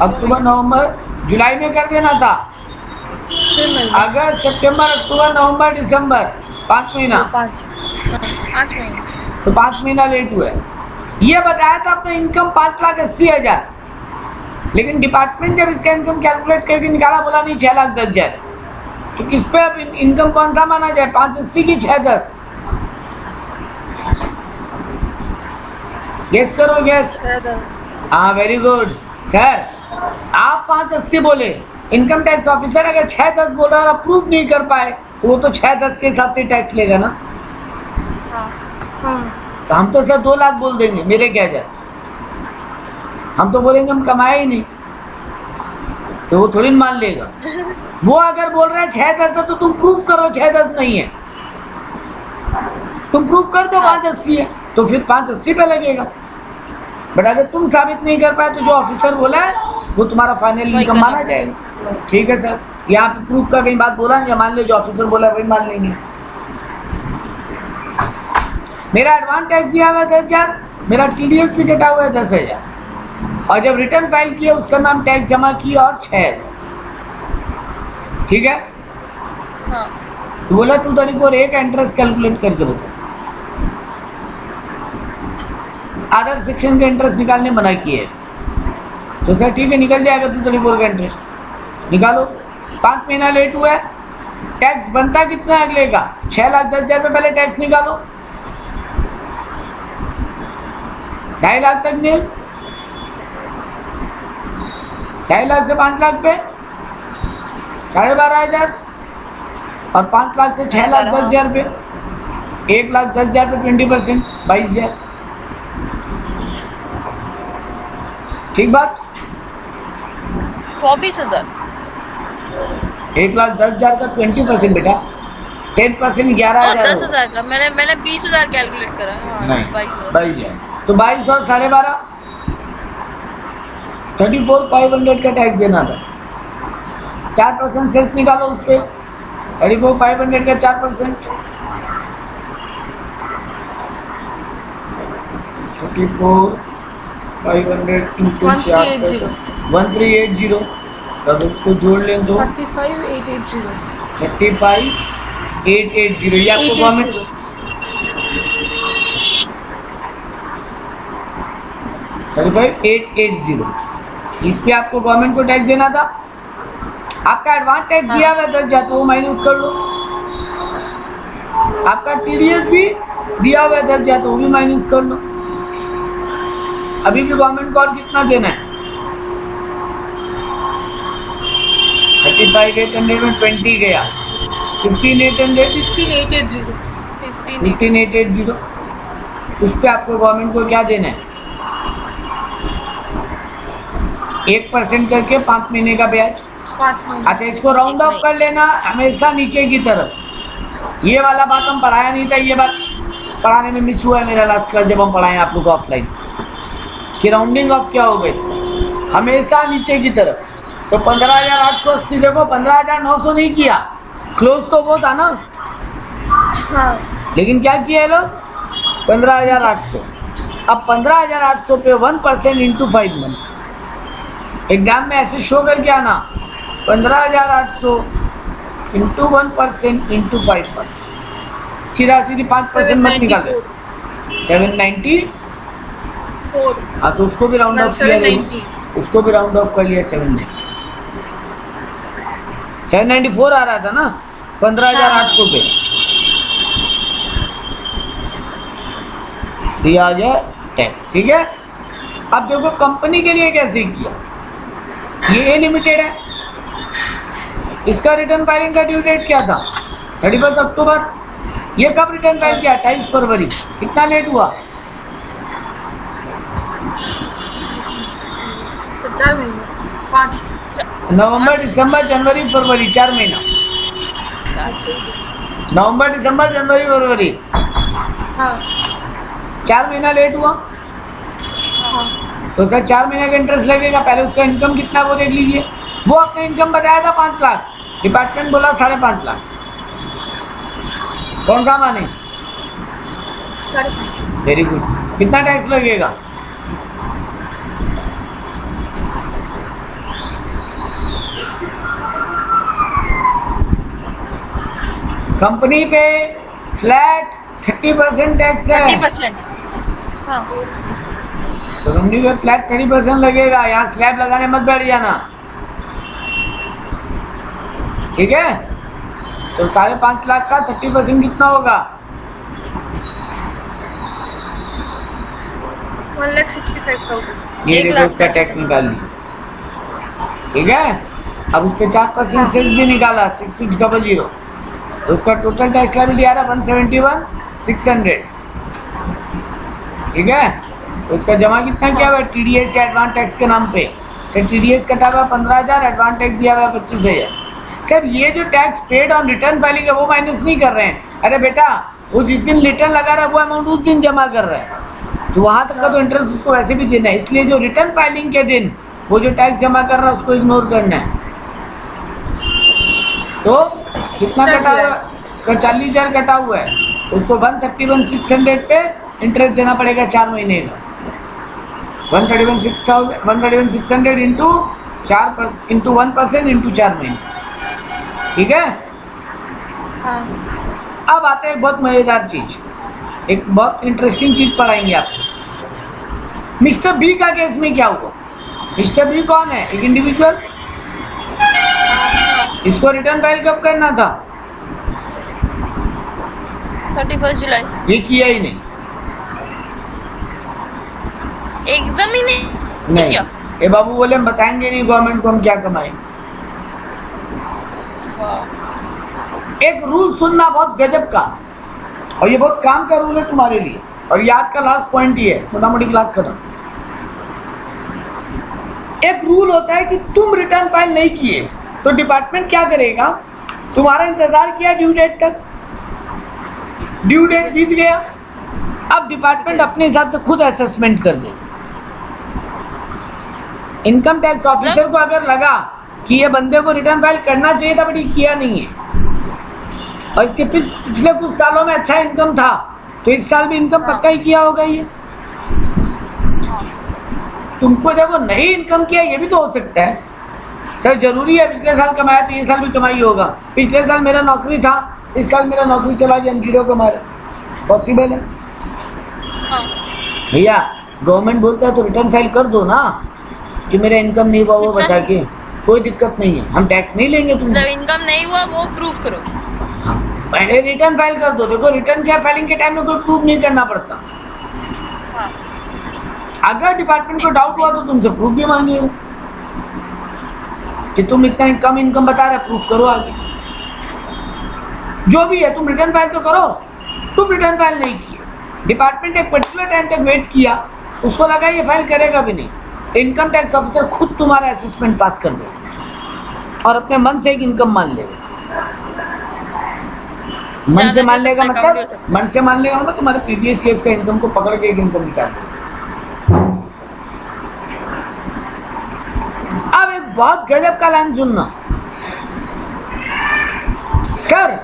अक्टूबर, नवंबर, जुलाई में कर देना था। अगस्त, सितंबर, अक्टूबर, नवंबर, दिसंबर, 5 महीना। 5 महीने। तो 5 महीना लेट हुआ है। ये बताया था अपना इनकम 5,80,000, लेकिन डिपार्टमेंट जब इसका इनकम कैलकुलेट करके निकाला, बोला नहीं 6,10,000। तो किस पे अब इनकम कौन सा माना जाए? 580 की 610? गेस करो, गेस। हाँ वेरी गुड सर, आप 580 बोले, इनकम टैक्स ऑफिसर अगर 610 बोल रहा है और प्रूफ नहीं कर पाए तो वो तो 610 के हिसाब से टैक्स लेगा ना। हाँ तो हम तो सर 2 लाख बोल देंगे, मेरे क्या जाए, हम तो बोलेंगे हम कमाए ही नहीं, तो वो थोड़ी मान लेगा। वो अगर बोल रहे हैं 610 तो तुम प्रूफ करो 610 नहीं है, तुम प्रूफ कर दो 580 है, तो फिर 580 पे लगेगा। बट अगर तुम साबित नहीं कर पाए तो जो ऑफिसर बोला है वो तुम्हारा फाइनल इनकम माना जाएगा। ठीक है सर, यहाँ पे प्रूफ का कहीं बात बोला नहीं, मान लो जो ऑफिसर बोला है वही मान लेंगे। मेरा एडवांस टैक्स दिया हुआ है 10,000, मेरा टीडीएस भी कटा हुआ है 10,000, और जब रिटर्न फाइल किया उस समय हम टैक्स जमा किया और 6,000। ठीक है, हाँ। तो बोला 234 एक इंटरेस्ट कैलकुलेट करके बताओ। अदर सेक्शन का इंटरेस्ट निकालने मना किए, तो सर ठीक है निकल जाएगा 234 का इंटरेस्ट निकालो। 5 महीना लेट हुआ है, टैक्स बनता कितना है अगले का, 6,10,000 रुपये पहले टैक्स निकालो, 2.5 लाख तक नील, 2.5 लाख से 5 लाख पे 12,500, और 5 लाख से 6,10,000 रुपये, 1,10,000 पे 20% 22,000। ठीक बात, 24,000। 1,10,000 का 20% बेटा, 10% 11,000 10,000 का मैंने 20,000 कैलकुलेट करा। हाँ, नहीं 22,000। 22,000, तो 22 और 12.5 34,500 का टैक्स देना था। 4% सेस निकालो उस पर, 34,500 का 4%, 34,500 इंटू 1380, तब उसको जोड़ लें तो 35,880। 35,880, ये आपको गवर्नमेंट 35,880, इस पे आपको गवर्नमेंट को टैक्स देना था। आपका एडवांस टैक्स दिया हुआ 10,000 तो वो माइनस कर लो, आपका टीडीएस भी दिया हुआ 10,000 तो वो भी माइनस कर लो। अभी भी गवर्नमेंट को और कितना देना है, 35,800 में 20 गया, 15,800, 15,880, उस पे आपको गवर्नमेंट को क्या देना है, 1% करके 5 महीने का ब्याज। 5 महीने। अच्छा, इसको राउंड ऑफ कर लेना हमेशा नीचे की तरफ। ये वाला बात हम पढ़ाया नहीं था, ये बात पढ़ाने में मिस हुआ है मेरा लास्ट क्लास जब हम पढ़ाए आप लोग ऑफलाइन, कि राउंडिंग ऑफ क्या होगा इसका, हमेशा नीचे की तरफ। तो 15,880 देखो, 15,900 नहीं किया, क्लोज तो वो था ना, हाँ लेकिन क्या किया है लोग, 15,800। अब 15,800 पे 1% इंटू 5 मंथ, एग्जाम में ऐसे शो करके आना, 15,800 इंटू 1% इंटू 5 मंथ, सीधा सीधी 5% मत निकाले, 794। हाँ, तो उसको भी राउंड ऑफ किया, 790। उसको भी राउंड ऑफ कर लिया, 794 आ रहा था ना 15,800 पे, दिया आ जाए टैक्स। ठीक है, अब देखो कंपनी के लिए कैसे किया, ये लिमिटेड है, इसका रिटर्न फाइलिंग का ड्यू डेट क्या था, 31 अक्टूबर। ये कब रिटर्न फाइल किया, 28 फरवरी। कितना लेट हुआ, 4 महीने, 5 नवंबर, दिसंबर, जनवरी, फरवरी, 4 महीना, नवंबर, दिसंबर, जनवरी, फरवरी, हाँ 4 महीना लेट हुआ। हाँ। तो सर 4 महीने का इंटरेस्ट लगेगा, पहले उसका इनकम कितना वो देख लीजिए। वो अपना इनकम बताया था 5 लाख, डिपार्टमेंट बोला 5.5 लाख, कौन सा माने, 5.5। Very good. कितना टैक्स लगेगा, कंपनी पे फ्लैट 30% टैक्स है, 30%। हाँ। तो कंपनी पे फ्लैट 30% लगेगा। यहाँ स्लैब लगाने मत बैठ जाना, ठीक है। तो 5.5 लाख का 30% कितना होगा, 1,65,000। ये 1 देखो लाख उसका का टैक्स निकाल ली, ठीक है। अब उस पर 4% सेस भी निकाला 6600, तो उसका टोटल टैक्स लायबिलिटी आ रहा 171,600, ठीक है। तो उसका जमा कितना किया हुआ है TDS या एडवांस टैक्स के नाम पे। सर TDS कटा हुआ 15,000, एडवांस टैक्स दिया हुआ 25,000। सर ये जो tax paid on return filing है वो माइनस नहीं कर रहे हैं। अरे बेटा वो जिस दिन रिटर्न लगा रहा है वो अमाउंट उस दिन जमा कर रहे हैं, तो वहां तक का तो इंटरेस्ट उसको वैसे भी देना है। इसलिए जो रिटर्न फाइलिंग के दिन वो जो टैक्स जमा कर रहा है उसको इग्नोर करना है। तो कितना कटा हुआ है? उसका 40,000 कटा हुआ है, उसको 131,600 पे इंटरेस्ट देना पड़ेगा 4 महीने का। 131,600 इंटू 1% इंटू 4 महीने, ठीक है। अब आते हैं एक बहुत मजेदार चीज, एक बहुत इंटरेस्टिंग चीज पढ़ाएंगे आपको। मिस्टर बी का केस में क्या हुआ? मिस्टर बी कौन है? एक इंडिविजुअल। इसको रिटर्न फाइल कब करना था? 31 जुलाई। ये किया ही नहीं, एकदम ही नहीं किया। ये बाबू बोले हम बताएंगे नहीं गवर्नमेंट को हम क्या कमाएं। एक रूल सुनना बहुत गजब का, और ये बहुत काम का रूल है तुम्हारे लिए, और ये आज का लास्ट पॉइंट ही है, मोटा मोटी क्लास खत्म। एक रूल होता है कि तुम रिटर्न फाइल नहीं किए तो डिपार्टमेंट क्या करेगा? तुम्हारा इंतजार किया ड्यू डेट तक, ड्यू डेट बीत गया, अब डिपार्टमेंट अपने हिसाब से खुद असेसमेंट कर दे। इनकम टैक्स ऑफिसर को अगर लगा कि ये बंदे को रिटर्न फाइल करना चाहिए था बट ये किया नहीं है, और इसके पिछले कुछ सालों में अच्छा इनकम था, तो इस साल भी इनकम पक्का ही किया होगा। ये तुमको देखो नहीं इनकम किया, ये भी तो हो सकता है। सर जरूरी है पिछले साल कमाया तो ये साल भी कमाई होगा, पिछले साल मेरा नौकरी था इस साल मेरा नौकरी चला गया जीरो कमा रहा, पॉसिबल है भैया। गवर्नमेंट बोलता है तो रिटर्न फाइल कर दो ना कि मेरा इनकम नहीं हुआ वो बता के, कोई दिक्कत नहीं है, हम टैक्स नहीं लेंगे तुमसे। जब इनकम नहीं हुआ वो प्रूफ करो। हाँ, पहले रिटर्न फाइल कर दो। देखो रिटर्न क्या फाइलिंग के टाइम में कोई प्रूफ नहीं करना पड़ता। अगर डिपार्टमेंट को डाउट हुआ तो तुमसे प्रूफ भी मांगेगा कि तुम इतना कम इनकम बता रहे, प्रूफ करो आगे। जो भी है तुम रिटर्न फाइल तो करो। तुम रिटर्न फाइल नहीं किए, डिपार्टमेंट एक पर्टिकुलर टाइम तक वेट किया, उसको लगा ये फाइल करेगा भी नहीं, इनकम टैक्स ऑफिसर खुद तुम्हारा असेसमेंट पास कर देगा और अपने मन से एक इनकम मान लेगा। मन से मान लेगा मतलब तुम्हारे प्रीवियस ईयर्स का इनकम को पकड़ के एक इनकम निकाल देगा। अब एक बहुत गजब का लाइन सुनना सर,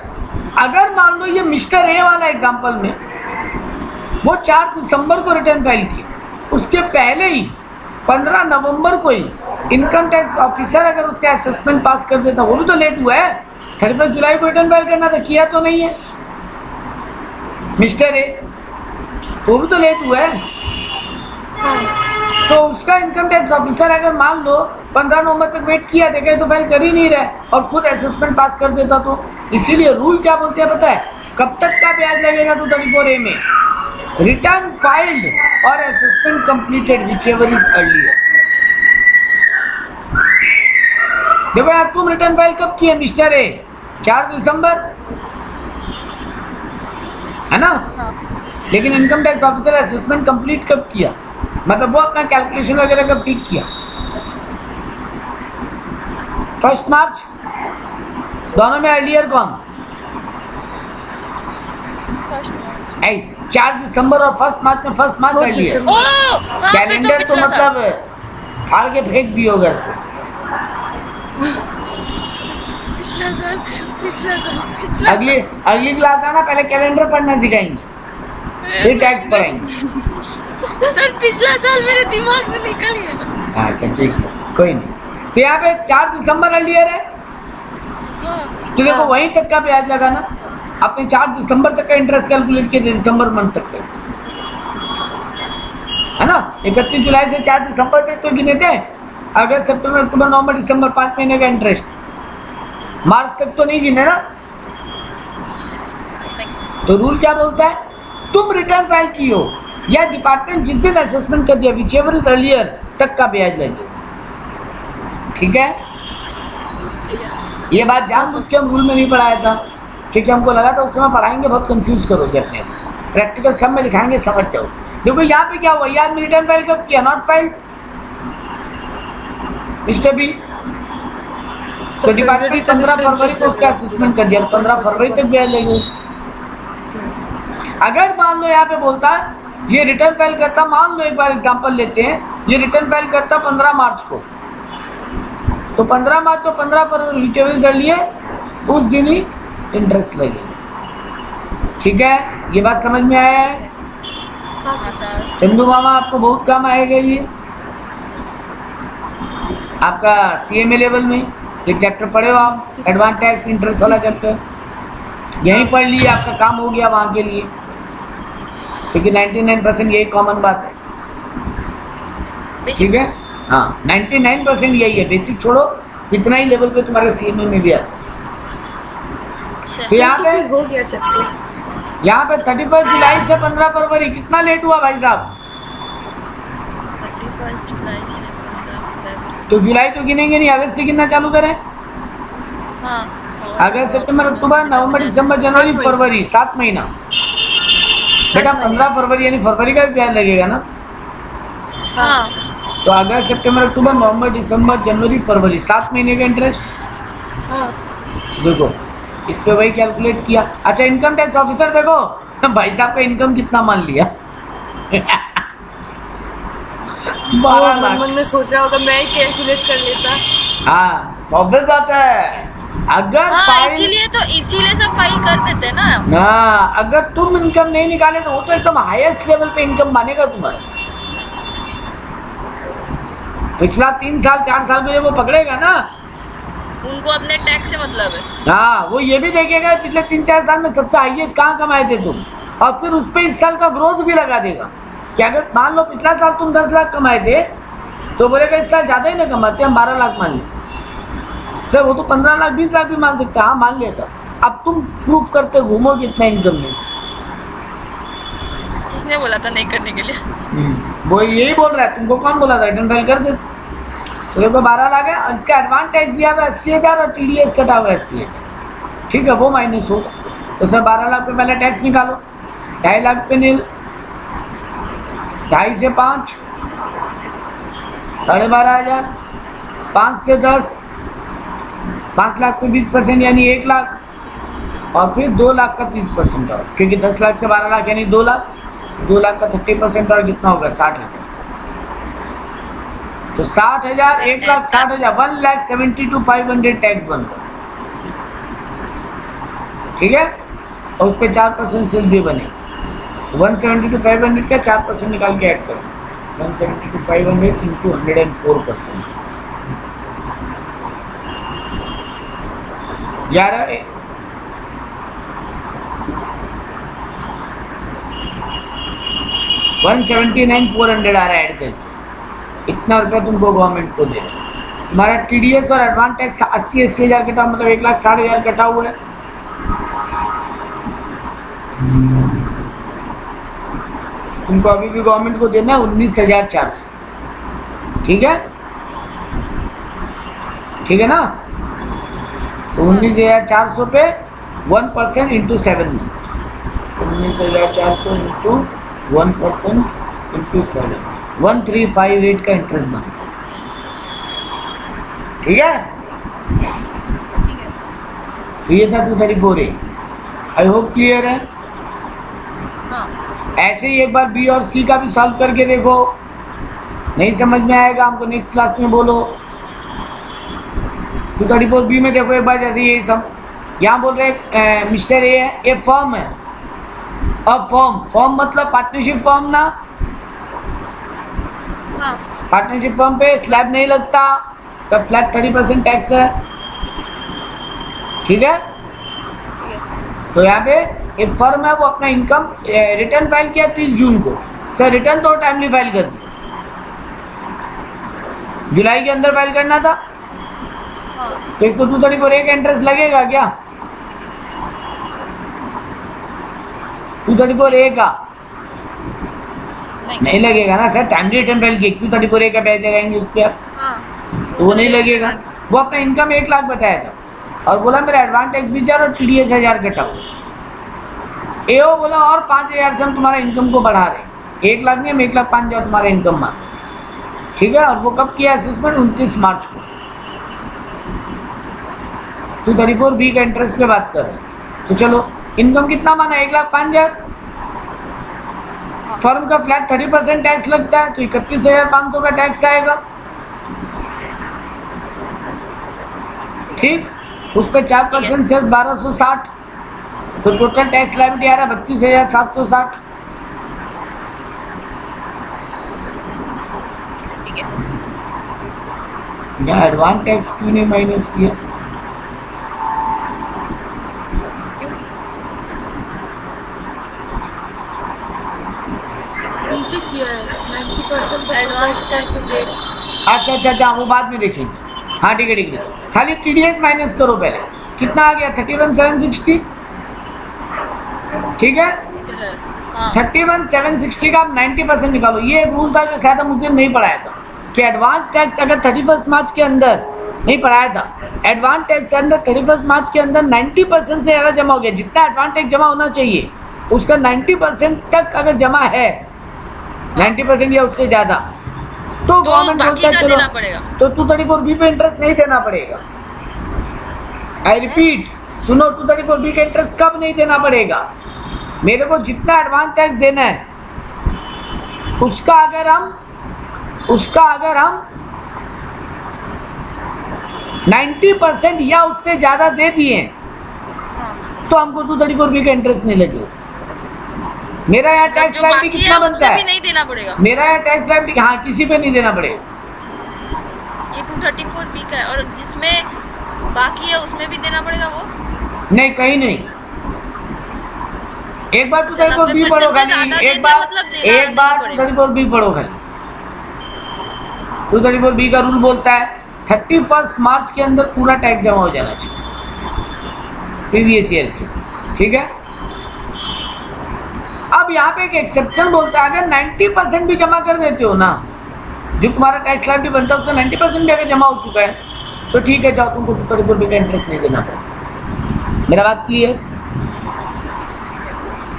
अगर मान लो ये मिस्टर ए वाला एग्जांपल में वो 4 दिसंबर को रिटर्न फाइल किया, उसके पहले ही 15 नवंबर को ही इनकम टैक्स ऑफिसर अगर उसका असेसमेंट पास कर देता, वो भी तो लेट हुआ है। 31 जुलाई को रिटर्न फाइल करना था, किया तो नहीं है मिस्टर ए, वो भी तो लेट हुआ है। तो उसका इनकम टैक्स ऑफिसर अगर मान लो 15 नवंबर तक वेट किया, देखे तो फाइल कर ही नहीं रहे और खुद असेसमेंट पास कर देता, तो इसीलिए रूल क्या बोलते हैं पता है? कब तक का ब्याज लगेगा 234A में? रिटर्न फाइल्ड और assessment completed whichever is earlier. देखो यार तुम रिटर्न फाइल कब किए मिस्टर ए? 4 दिसंबर है ना? लेकिन income tax officer assessment complete कब किया? मतलब वो अपना कैलकुलेशन वगैरह कब ठीक किया? 1 मार्च। दोनों में अर्लियर कौन? 4 दिसंबर और 1 मार्च में 1 मार्च अर्लियर। कैलेंडर तो मतलब फाड़ के फेंक दियो घर से। अगली क्लास आना, पहले कैलेंडर पढ़ना सिखाएंगे, फिर टैक्स पढ़ाएंगे। सर पिछला साल मेरे दिमाग से निकल गया। अच्छा ठीक है, कोई नहीं। तो यहाँ पे 4 दिसंबर अर्लियर है, तो देखो वहीं तक का ब्याज लगाना। आपने 4 दिसंबर तक का इंटरेस्ट कैलकुलेट किया, दिसंबर मंथ तक का, है ना? 31 जुलाई से 4 दिसंबर तक तो गिने थे, अगस्त सितंबर अक्टूबर नवंबर दिसंबर 5 महीने का इंटरेस्ट। मार्च तक तो नहीं गिने ना। तो रूल क्या बोलता है? तुम रिटर्न फाइल की हो या डिपार्टमेंट जिस दिन असेसमेंट कर दिया, व्हिचएवर इज अर्लियर, तक का ब्याज लगेगा। ठीक है, ये बात जानबूझ के हम रूल में नहीं पढ़ाया था, क्योंकि हमको लगा था उस समय पढ़ाएंगे बहुत कंफ्यूज करोगे अपने, प्रैक्टिकल सब में दिखाएंगे समझ जाओ। देखो यहाँ पे क्या हुआ, ये आदमी रिटर्न फाइल कब किया, नॉट फाइल मिस्टर बी, तो डिपार्टमेंट 15 फरवरी को उसका असेसमेंट कर दिया, 15 फरवरी तक ब्याज लेंगे। अगर मान लो यहाँ पे बोलता है ये रिटर्न फाइल करता, मान लो एक बार एग्जांपल लेते हैं, ये रिटर्न फाइल करता 15 मार्च को, तो 15 मार्च और 15 फरवरी रिकवरी कर लिए, उस दिन ही इंटरेस्ट लगेगा। ठीक है, ये बात समझ में आया है? हाँ सर। चंदू मामा आपको बहुत काम आएगा ये, आपका सीएमए लेवल में ये चैप्टर पढ़े हो आप, एडवांस टैक्स इंटरेस्ट वाला चैप्टर, यहीं पढ़ लिए, आपका काम हो गया वहां के लिए, क्योंकि 99% यही कॉमन बात है। ठीक है, हाँ 99% यही है, बेसिक छोड़ो, इतना ही लेवल पे तुम्हारे सीएमए में भी आता है। तो यहाँ पे हो गया चैप्टर। यहाँ पे 31 जुलाई से 15 फरवरी कितना लेट हुआ भाई साहब? 31 जुलाई से 15 फरवरी। तो जुलाई तो गिनेंगे नहीं, अगस्त से गिनना चालू करें। हाँ, अगस्त, सितंबर, अक्टूबर, नवंबर, दिसंबर, जनवरी, फरवरी, 7 महीना। बेटा 15 फरवरी यानी फरवरी का भी ब्याज लगेगा ना। हाँ तो अगस्त, सितंबर, अक्टूबर, नवंबर, दिसंबर, जनवरी, फरवरी, 7 महीने का इंटरेस्ट। हाँ देखो इस पे वही कैलकुलेट किया। अच्छा इनकम टैक्स ऑफिसर देखो भाई साहब का इनकम कितना मान लिया 12 लाख। मन में सोच रहा होगा मैं ही कैलकुलेट कर लेता। हाँ ऑब्वियस बात है, अगर हाँ, फाइल इसीलिए सब फाइल कर देते ना। ना, अगर तुम इनकम नहीं निकाले तो वो तो एकदम हाईएस्ट लेवल पे इनकम मानेगा तुम्हारा। पिछला 3 साल 4 साल में वो पकड़ेगा ना, उनको अपने टैक्स से मतलब है। हाँ वो ये भी देखेगा पिछले 3-4 साल में सबसे हाईएस्ट कहाँ कमाए थे तुम, और फिर उस पे इस साल का ग्रोथ भी लगा देगा कि अगर मान लो पिछला साल तुम 10 लाख कमाए थे तो बोलेगा इस साल ज्यादा ही ना कमाते, हम 12 लाख मान लें। सर वो तो 15 लाख 20 लाख भी मान सकता, हाँ मान लिया था। अब तुम प्रूफ करते घूमो कितना इनकम नहीं। किसने बोला था नहीं करने के लिए? वो यही बोल रहा है, तुमको कौन बोला था रिटर्न फाइल कर दे। तो देखो 12 लाख है और इसका एडवांस टैक्स दिया हुआ 80,000 और टीडीएस कटा हुआ 80,000, ठीक है वो माइनस होगा। तो सर 12 लाख पे पहले टैक्स निकालो, 2.5 लाख पे नील, 2.5 से 5 12,500, 5 से 10 5 लाख पे 20% यानी 1 लाख, और फिर 2 लाख का 30% और, क्योंकि 10 लाख से 12 लाख यानी 2 लाख, 2 लाख का 30% और कितना होगा 60,000। तो 60,000, 1,60,000, 1,72,500 टैक्स बनता, ठीक है, और उस पर 4% सेल भी बने। 172,500 का 4% निकाल के ऐड करो, 172,500 इंटू 104%, 179,400 आ रहा है ऐड करके, इतना रुपया तुमको गवर्नमेंट को दे रहा है। तुम्हारा टीडीएस और एडवांस टैक्स 80,000 कटा, मतलब 1,60,000 कटा हुआ है। तुमको अभी भी गवर्नमेंट को देना है 19,400, ठीक है, ठीक है ना। तो 19,400 पे 1% इंटू 7, 19,400 इंटू 1% इंटू 7, 1358 का इंटरेस्ट बना, ठीक है। तो ये था 234A, आई होप क्लियर है। हाँ। ऐसे ही एक बार बी और सी का भी सॉल्व करके देखो, नहीं समझ में आएगा हमको नेक्स्ट क्लास में बोलो। 234B में देखो एक बार, जैसे यही सब यहाँ बोल रहे मिस्टर ए है, ये फॉर्म है, अब फॉर्म मतलब पार्टनरशिप फॉर्म ना, हाँ। पार्टनरशिप फॉर्म पे स्लैब नहीं लगता, सब फ्लैट 30% टैक्स है, ठीक है। तो यहाँ पे एक फर्म है वो अपना इनकम रिटर्न फाइल किया 30 जून को, सर रिटर्न तो टाइमली फाइल कर दिया, जुलाई के अंदर फाइल करना था, तो इसको 234A का इंटरेस्ट लगेगा क्या? 234A का नहीं लगेगा ना सर, टाइमली रिटर्न फाइल किया 234A का ब्याज लगाएंगे उस पर। तो वो नहीं लगेगा। वो अपना इनकम 1 लाख बताया था और बोला मेरा एडवांस टैक्स भी 1000 और TDS 1000 कटाओ। एओ बोला और 5000 से हम तुम्हारा इनकम को बढ़ा रहे, 1 लाख नहीं हम 1,05,000 तुम्हारा इनकम मान। ठीक है, और वो कब किया असेसमेंट? 29 मार्च को। 234B का इंटरेस्ट पे बात कर रहे हैं। तो चलो इनकम कितना माना? 1,05,000। फर्म का फ्लैट 30% टैक्स लगता है तो 31,500 का टैक्स आएगा। ठीक, उस पर 4% से 1260, तो टोटल टैक्स लायबिलिटी आ रहा है 32,760। ठीक है, यहाँ एडवांस टैक्स क्यों नहीं माइनस किया? नीचे किया है 90% एडवांस टैक्स रेट। अच्छा, वो बाद में देखेंगे। हाँ ठीक है, खाली TDS माइनस करो पहले। कितना आ गया? 31,760। ठीक है, हाँ। 31,760 का आप 90% निकालो। ये एक रूल था जो शायद मुझे नहीं पढ़ाया था कि एडवांस टैक्स अगर 31 मार्च के अंदर नहीं पढ़ाया था, एडवांस टैक्स के अंदर 31 मार्च के अंदर 90% से ज़्यादा जमा हो गया, जितना एडवांस टैक्स जमा होना चाहिए उसका 90% तक अगर जमा है, 90% या उससे ज्यादा, तो गवर्नमेंट बोलता है चलो तो 234B पे इंटरेस्ट नहीं देना पड़ेगा। आई रिपीट, सुनो, 234B का इंटरेस्ट कब नहीं देना पड़ेगा? मेरे को जितना एडवांस टैक्स देना है उसका अगर हम 90% या उससे ज्यादा दे दिए तो हमको 234B का इंटरेस्ट नहीं लगेगा। मेरा यहाँ टैक्स लायबिलिटी कितना बनता है? नहीं देना पड़ेगा। मेरा यहाँ टैक्स लायबिलिटी, हाँ, किसी पे नहीं देना पड़ेगा। ये 234B का है और जिसमें बाकी है उसमें भी देना पड़ेगा वो? नहीं, कहीं नहीं। एक बार 234B पढ़ो खाली, एक बार 234B पढ़ो खाली। 234B का रूल बोलता है 31 मार्च के अंदर पूरा टैक्स जमा हो जाना चाहिए प्रीवियस ईयर के। ठीक है, अब यहाँ पे एक एक्सेप्शन बोलता है, अगर 90% भी जमा कर देते हो ना, जो तुम्हारा टैक्स लायबिलिटी बनता है उसका 90% भी अगर जमा हो चुका है तो ठीक है, जाओ, तुमको 234B का इंटरेस्ट नहीं देना पड़ेगा। मेरा बात क्लियर?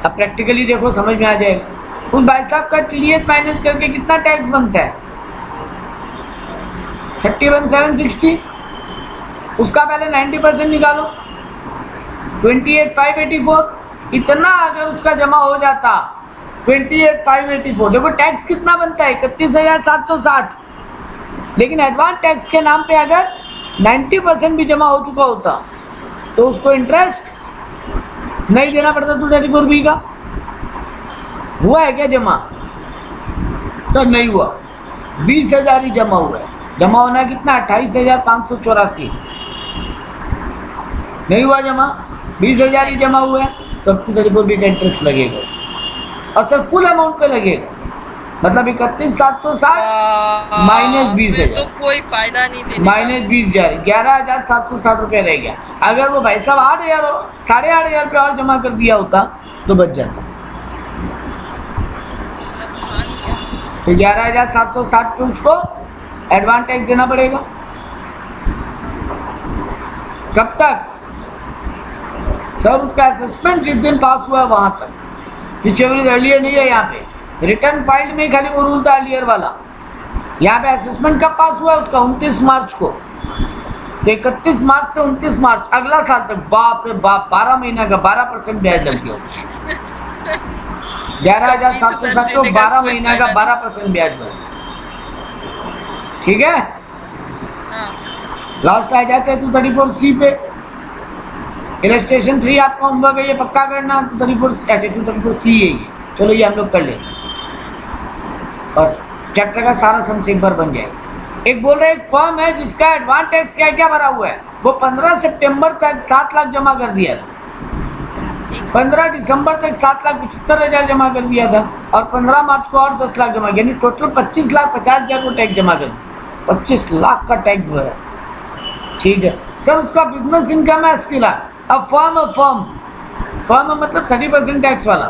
अब प्रैक्टिकली देखो, समझ में आ जाएगा। उस भाई साहब का TDS माइनस करके कितना टैक्स बनता है? 31,760। उसका पहले 90% निकालो, 28,584। इतना अगर उसका जमा हो जाता 28,584, देखो टैक्स कितना बनता है? 31,760। लेकिन एडवांस टैक्स के नाम पे अगर 90% भी जमा हो चुका होता तो उसको इंटरेस्ट नहीं देना पड़ता 234B का। हुआ है क्या जमा? सर नहीं हुआ, 20,000 ही जमा हुआ है। जमा होना कितना? 28,584। नहीं हुआ जमा, 20,000 ही जमा हुआ है, तब 234B का इंटरेस्ट लगेगा और सर फुल अमाउंट पे लगेगा, मतलब 31,760 माइनस 20,000, तो कोई फायदा नहीं देने माइनस 20,000, 11,760 रुपये रह गया। अगर वो भाई साहब 8,000 8,500 रुपये और जमा कर दिया होता तो बच जाता। तो 11,760 पे उसको एडवांस टैक्स देना पड़ेगा। कब तक? सर उसका असेसमेंट जिस दिन पास हुआ वहां तक, पीछे अर्लियर नहीं है। यहाँ पे रिटर्न फाइल में खाली वो रूल था अर्लियर वाला। यहाँ पे असेसमेंट कब पास हुआ? उसका 29 मार्च को। तो 31 मार्च से 29 मार्च अगला साल तक, बाप रे बाप, 12 महीना का 12% ब्याज लग गया। 11,760 को 12 महीना का 12% ब्याज लगा। ठीक है, लास्ट आ जाते हैं 234C पे। इलस्ट्रेशन 3 आपका होमवर्क है, ये पक्का करना। 234C है ये। चलो ये हम लोग कर लेंगे और चैप्टर का सारा सम एक बार बन जाएगा। एक बोल रहे एक फर्म है जिसका एडवांस टैक्स क्या भरा हुआ है, वो 15 सितंबर तक 7 लाख जमा कर दिया था, 15 दिसंबर तक 7,75,000 जमा कर दिया था और 15 मार्च को और 10 लाख जमा किया, यानी टोटल 25,50,000 को टैक्स जमा कर, 25 लाख का टैक्स भरा। ठीक है सर, उसका बिजनेस इनकम है 80 लाख। अब फर्म मतलब 30% टैक्स वाला,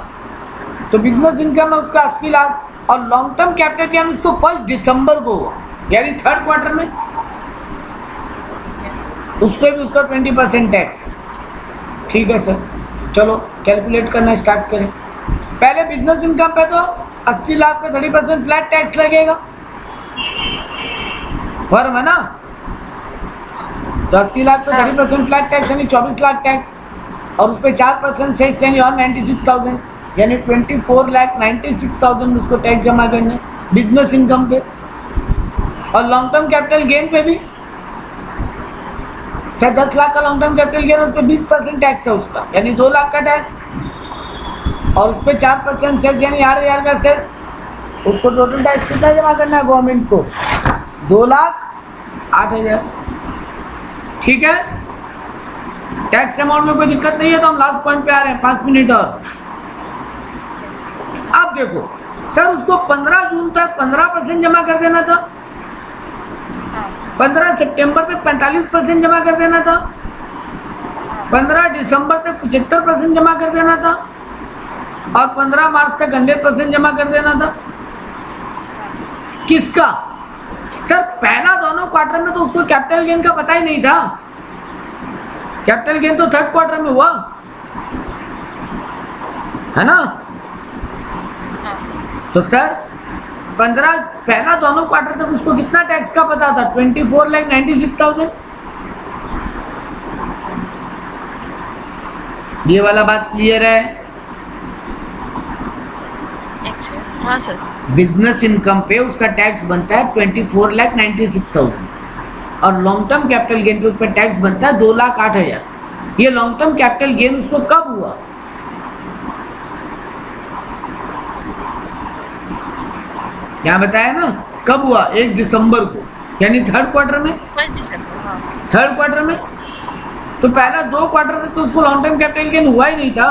तो बिजनेस इनकम है उसका 80 लाख और लॉन्ग टर्म कैपिटल यानी उसको 1 दिसंबर को हुआ, यानी 3rd क्वार्टर में उस पर भी उसका 20% टैक्स है। ठीक है सर, चलो कैलकुलेट करना स्टार्ट करें। पहले बिजनेस इनकम पे तो 80 लाख पे 30% फ्लैट टैक्स लगेगा, फर्म है ना, तो 80 लाख पे 30% फ्लैट टैक्स यानी 24 लाख टैक्स, और उस पर 4% सेस यानी और 96,000 यानी 24,96,000 उसको टैक्स जमा करना है बिजनेस इनकम पे। और लॉन्ग टर्म कैपिटल गेन पे भी 10 लाख का लॉन्ग टर्म कैपिटल गेन, उस पर 20% टैक्स है उसका यानी 2 लाख का टैक्स, और उस पर 4% सेस यानी 8,000 का सेस। उसको टोटल टैक्स कितना जमा करना है गवर्नमेंट को? 2,08,000। ठीक है, टैक्स अमाउंट में कोई दिक्कत नहीं है। तो हम लास्ट पॉइंट पे आ रहे हैं, 5 मिनट और। अब देखो सर, उसको 15 जून तक 15% जमा कर देना था, 15 सितंबर तक 45% जमा कर देना था, 15 दिसंबर तक 75% जमा कर देना था, और 15 मार्च तक 100% जमा कर देना था। किसका? सर पहला दोनों क्वार्टर में तो उसको कैपिटल गेन का पता ही नहीं था, कैपिटल गेन तो थर्ड क्वार्टर में हुआ है ना। तो सर पहला दोनों क्वार्टर तक उसको कितना टैक्स का पता था? 24,96,000। ये वाला बात क्लियर है? हाँ सर। बिजनेस इनकम पे उसका टैक्स बनता है 24,96,000, और लॉन्ग टर्म कैपिटल गेन पे उस पर टैक्स बनता है 2,08,000। ये लॉन्ग टर्म कैपिटल गेन उसको कब हुआ? यहाँ बताया ना कब हुआ? 1 दिसंबर को, यानी थर्ड क्वार्टर में, 1 दिसंबर। हाँ। थर्ड क्वार्टर में। तो पहला 2 क्वार्टर तक तो उसको लॉन्ग टर्म कैपिटल गेन हुआ ही नहीं था,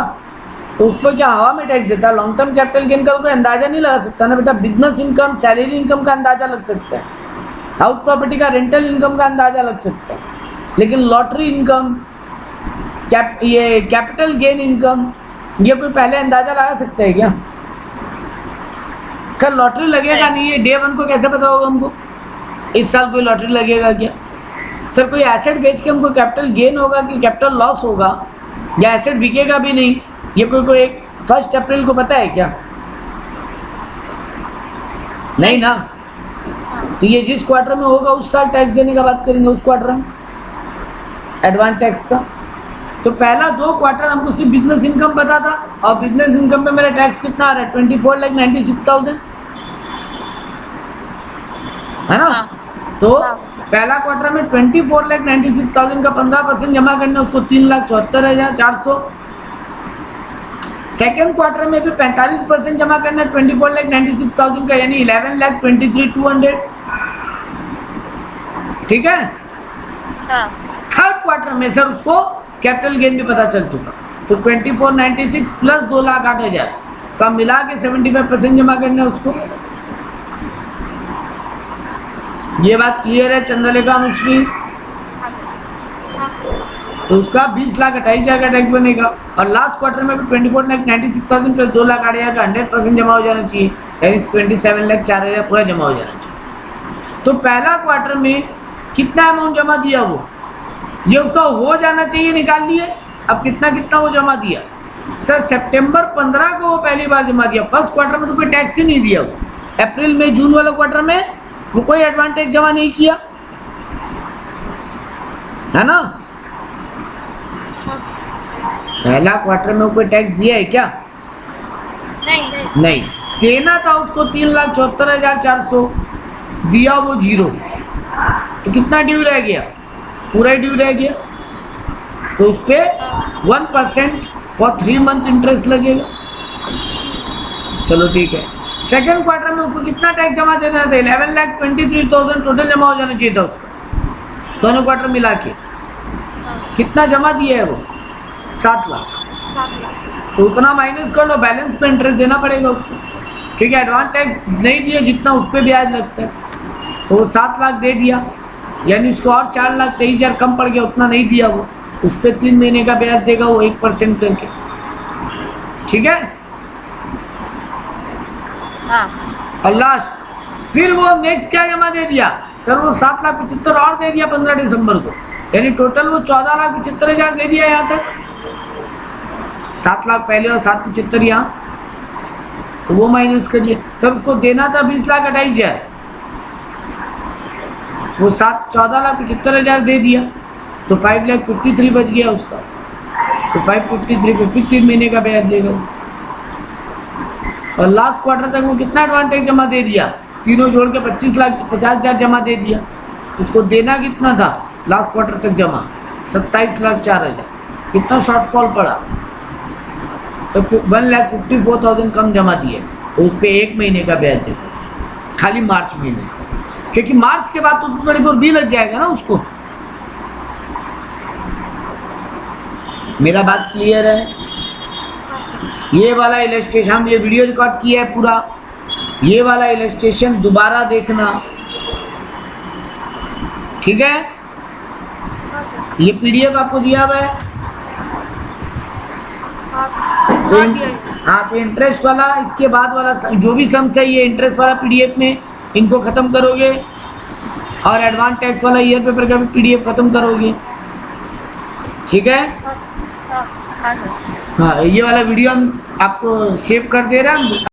तो उस पर क्या हवा में टैक्स देता? लॉन्ग टर्म कैपिटल गेन का कोई अंदाजा नहीं लगा सकता ना बेटा। बिजनेस इनकम, सैलरी इनकम का अंदाजा लग सकता है, हाउस प्रॉपर्टी का रेंटल इनकम का अंदाजा लग सकता है, लेकिन लॉटरी इनकम, ये कैपिटल गेन इनकम, ये कोई पहले अंदाजा लगा सकता है क्या? सर लॉटरी लगेगा नहीं, ये डे 1 को कैसे पता होगा हमको? इस साल कोई लॉटरी लगेगा क्या? सर कोई एसेट बेच के हमको कैपिटल गेन होगा कि कैपिटल लॉस होगा, या एसेट बिकेगा भी नहीं, ये कोई 1 अप्रैल को पता है क्या? नहीं ना। तो ये जिस क्वार्टर में होगा उस साल टैक्स देने का बात करेंगे, उस क्वार्टर में एडवांस टैक्स का। तो पहला 2 क्वार्टर हमको सिर्फ बिजनेस इनकम पता था, और बिजनेस इनकम पे मेरा टैक्स कितना आ रहा है? 24,96,000 है ना। तो पहला क्वार्टर में 24,96,000 का 15% जमा करना, उसको 3,74,400। सेकेंड क्वार्टर में भी 45% जमा करना 24,96,000 का, यानी 11,23,200। ठीक है। थर्ड क्वार्टर में सर उसको कैपिटल गेन भी पता चल चुका, तो 24,96 प्लस 2,08,000 का मिला के 75% जमा करना है उसको। ये बात क्लियर है चंद्रलेखा अनुश्री? तो उसका 20,28,000 का टैक्स बनेगा, और लास्ट क्वार्टर में भी 24,96,000 प्लस 2,08,000 का 100% जमा हो जाना चाहिए, यानी 27,04,000 पूरा जमा हो जाना चाहिए। तो पहला क्वार्टर में कितना अमाउंट जमा दिया वो, ये उसका हो जाना चाहिए, निकाल लिए। अब कितना कितना वो जमा दिया? सर सितंबर 15 को वो पहली बार जमा दिया, फर्स्ट क्वार्टर में तो कोई टैक्स ही नहीं दिया वो। अप्रैल में जून वाला क्वार्टर में वो कोई एडवांटेज जमा नहीं किया, है ना। पहला क्वार्टर में कोई टैक्स दिया है क्या? नहीं देना था उसको। 3,74,400 दिया, वो 0, तो कितना ड्यू रह गया? पूरा ही ड्यू रह गया। तो उस पे 1% फॉर 3 मंथ इंटरेस्ट लगेगा। चलो ठीक है। सेकेंड क्वार्टर में उसको कितना टैक्स जमा देना था? 11,23,000 टोटल जमा हो जाना चाहिए था उसका, दोनों क्वार्टर मिला के। कितना जमा दिया है वो? 7 लाख। तो उतना माइनस कर लो, बैलेंस पे इंटरेस्ट देना पड़ेगा उसको, क्योंकि एडवांस टैक्स नहीं दिया जितना उस पर ब्याज लगता है। तो वो 7 लाख दे दिया, यानी उसको और 4,23,000 कम पड़ गया, उतना नहीं दिया वो। उस पर 3 महीने का ब्याज देगा वो 1% करके। ठीक है। और लास्ट फिर वो नेक्स्ट क्या जमा दे दिया? सर वो 7,75,000 और दे दिया 15 दिसंबर को, यानी टोटल वो 14,75,000 दे दिया यहाँ तक, 7 लाख पहले और 7,75,000 यहाँ, तो वो माइनस करिए। सर उसको देना था 20,28,000, वो 14,75,000 दे दिया, तो 5,53,000 बच गया उसका, तो 553 पे 3 महीने का ब्याज देगा। और लास्ट क्वार्टर तक वो कितना एडवांटेज जमा दे दिया, तीनों जोड़ के 25,50,000 जमा दे दिया। उसको देना कितना था लास्ट क्वार्टर तक जमा, 27,04,000। कितना शॉर्टफॉल पड़ा, सब 1,54,000 कम जमा दिए, तो उस पर 1 महीने का ब्याज दे, खाली मार्च महीने, क्योंकि मार्च के बाद तो 24 भी लग जाएगा ना उसको। मेरा बात क्लियर है? ये वाला इलस्ट्रेशन, हम ये वीडियो रिकॉर्ड किया है पूरा, ये वाला इलस्ट्रेशन दोबारा देखना, ठीक है? हाँ सर। ये पीडीएफ आपको दिया हुआ है, हाँ दिया है। हाँ, तो इंटरेस्ट वाला, इसके बाद वाला जो भी सम्स है ये इंटरेस्ट वाला पीडीएफ में इनको खत्म करोगे, और एडवांस टैक्स वाला ईयर पेपर का भी पीडीएफ खत्म करोगे, ठीक है? हाँ सर। हाँ। हाँ सर। हाँ, ये वाला वीडियो हम आपको सेव कर दे रहे हैं।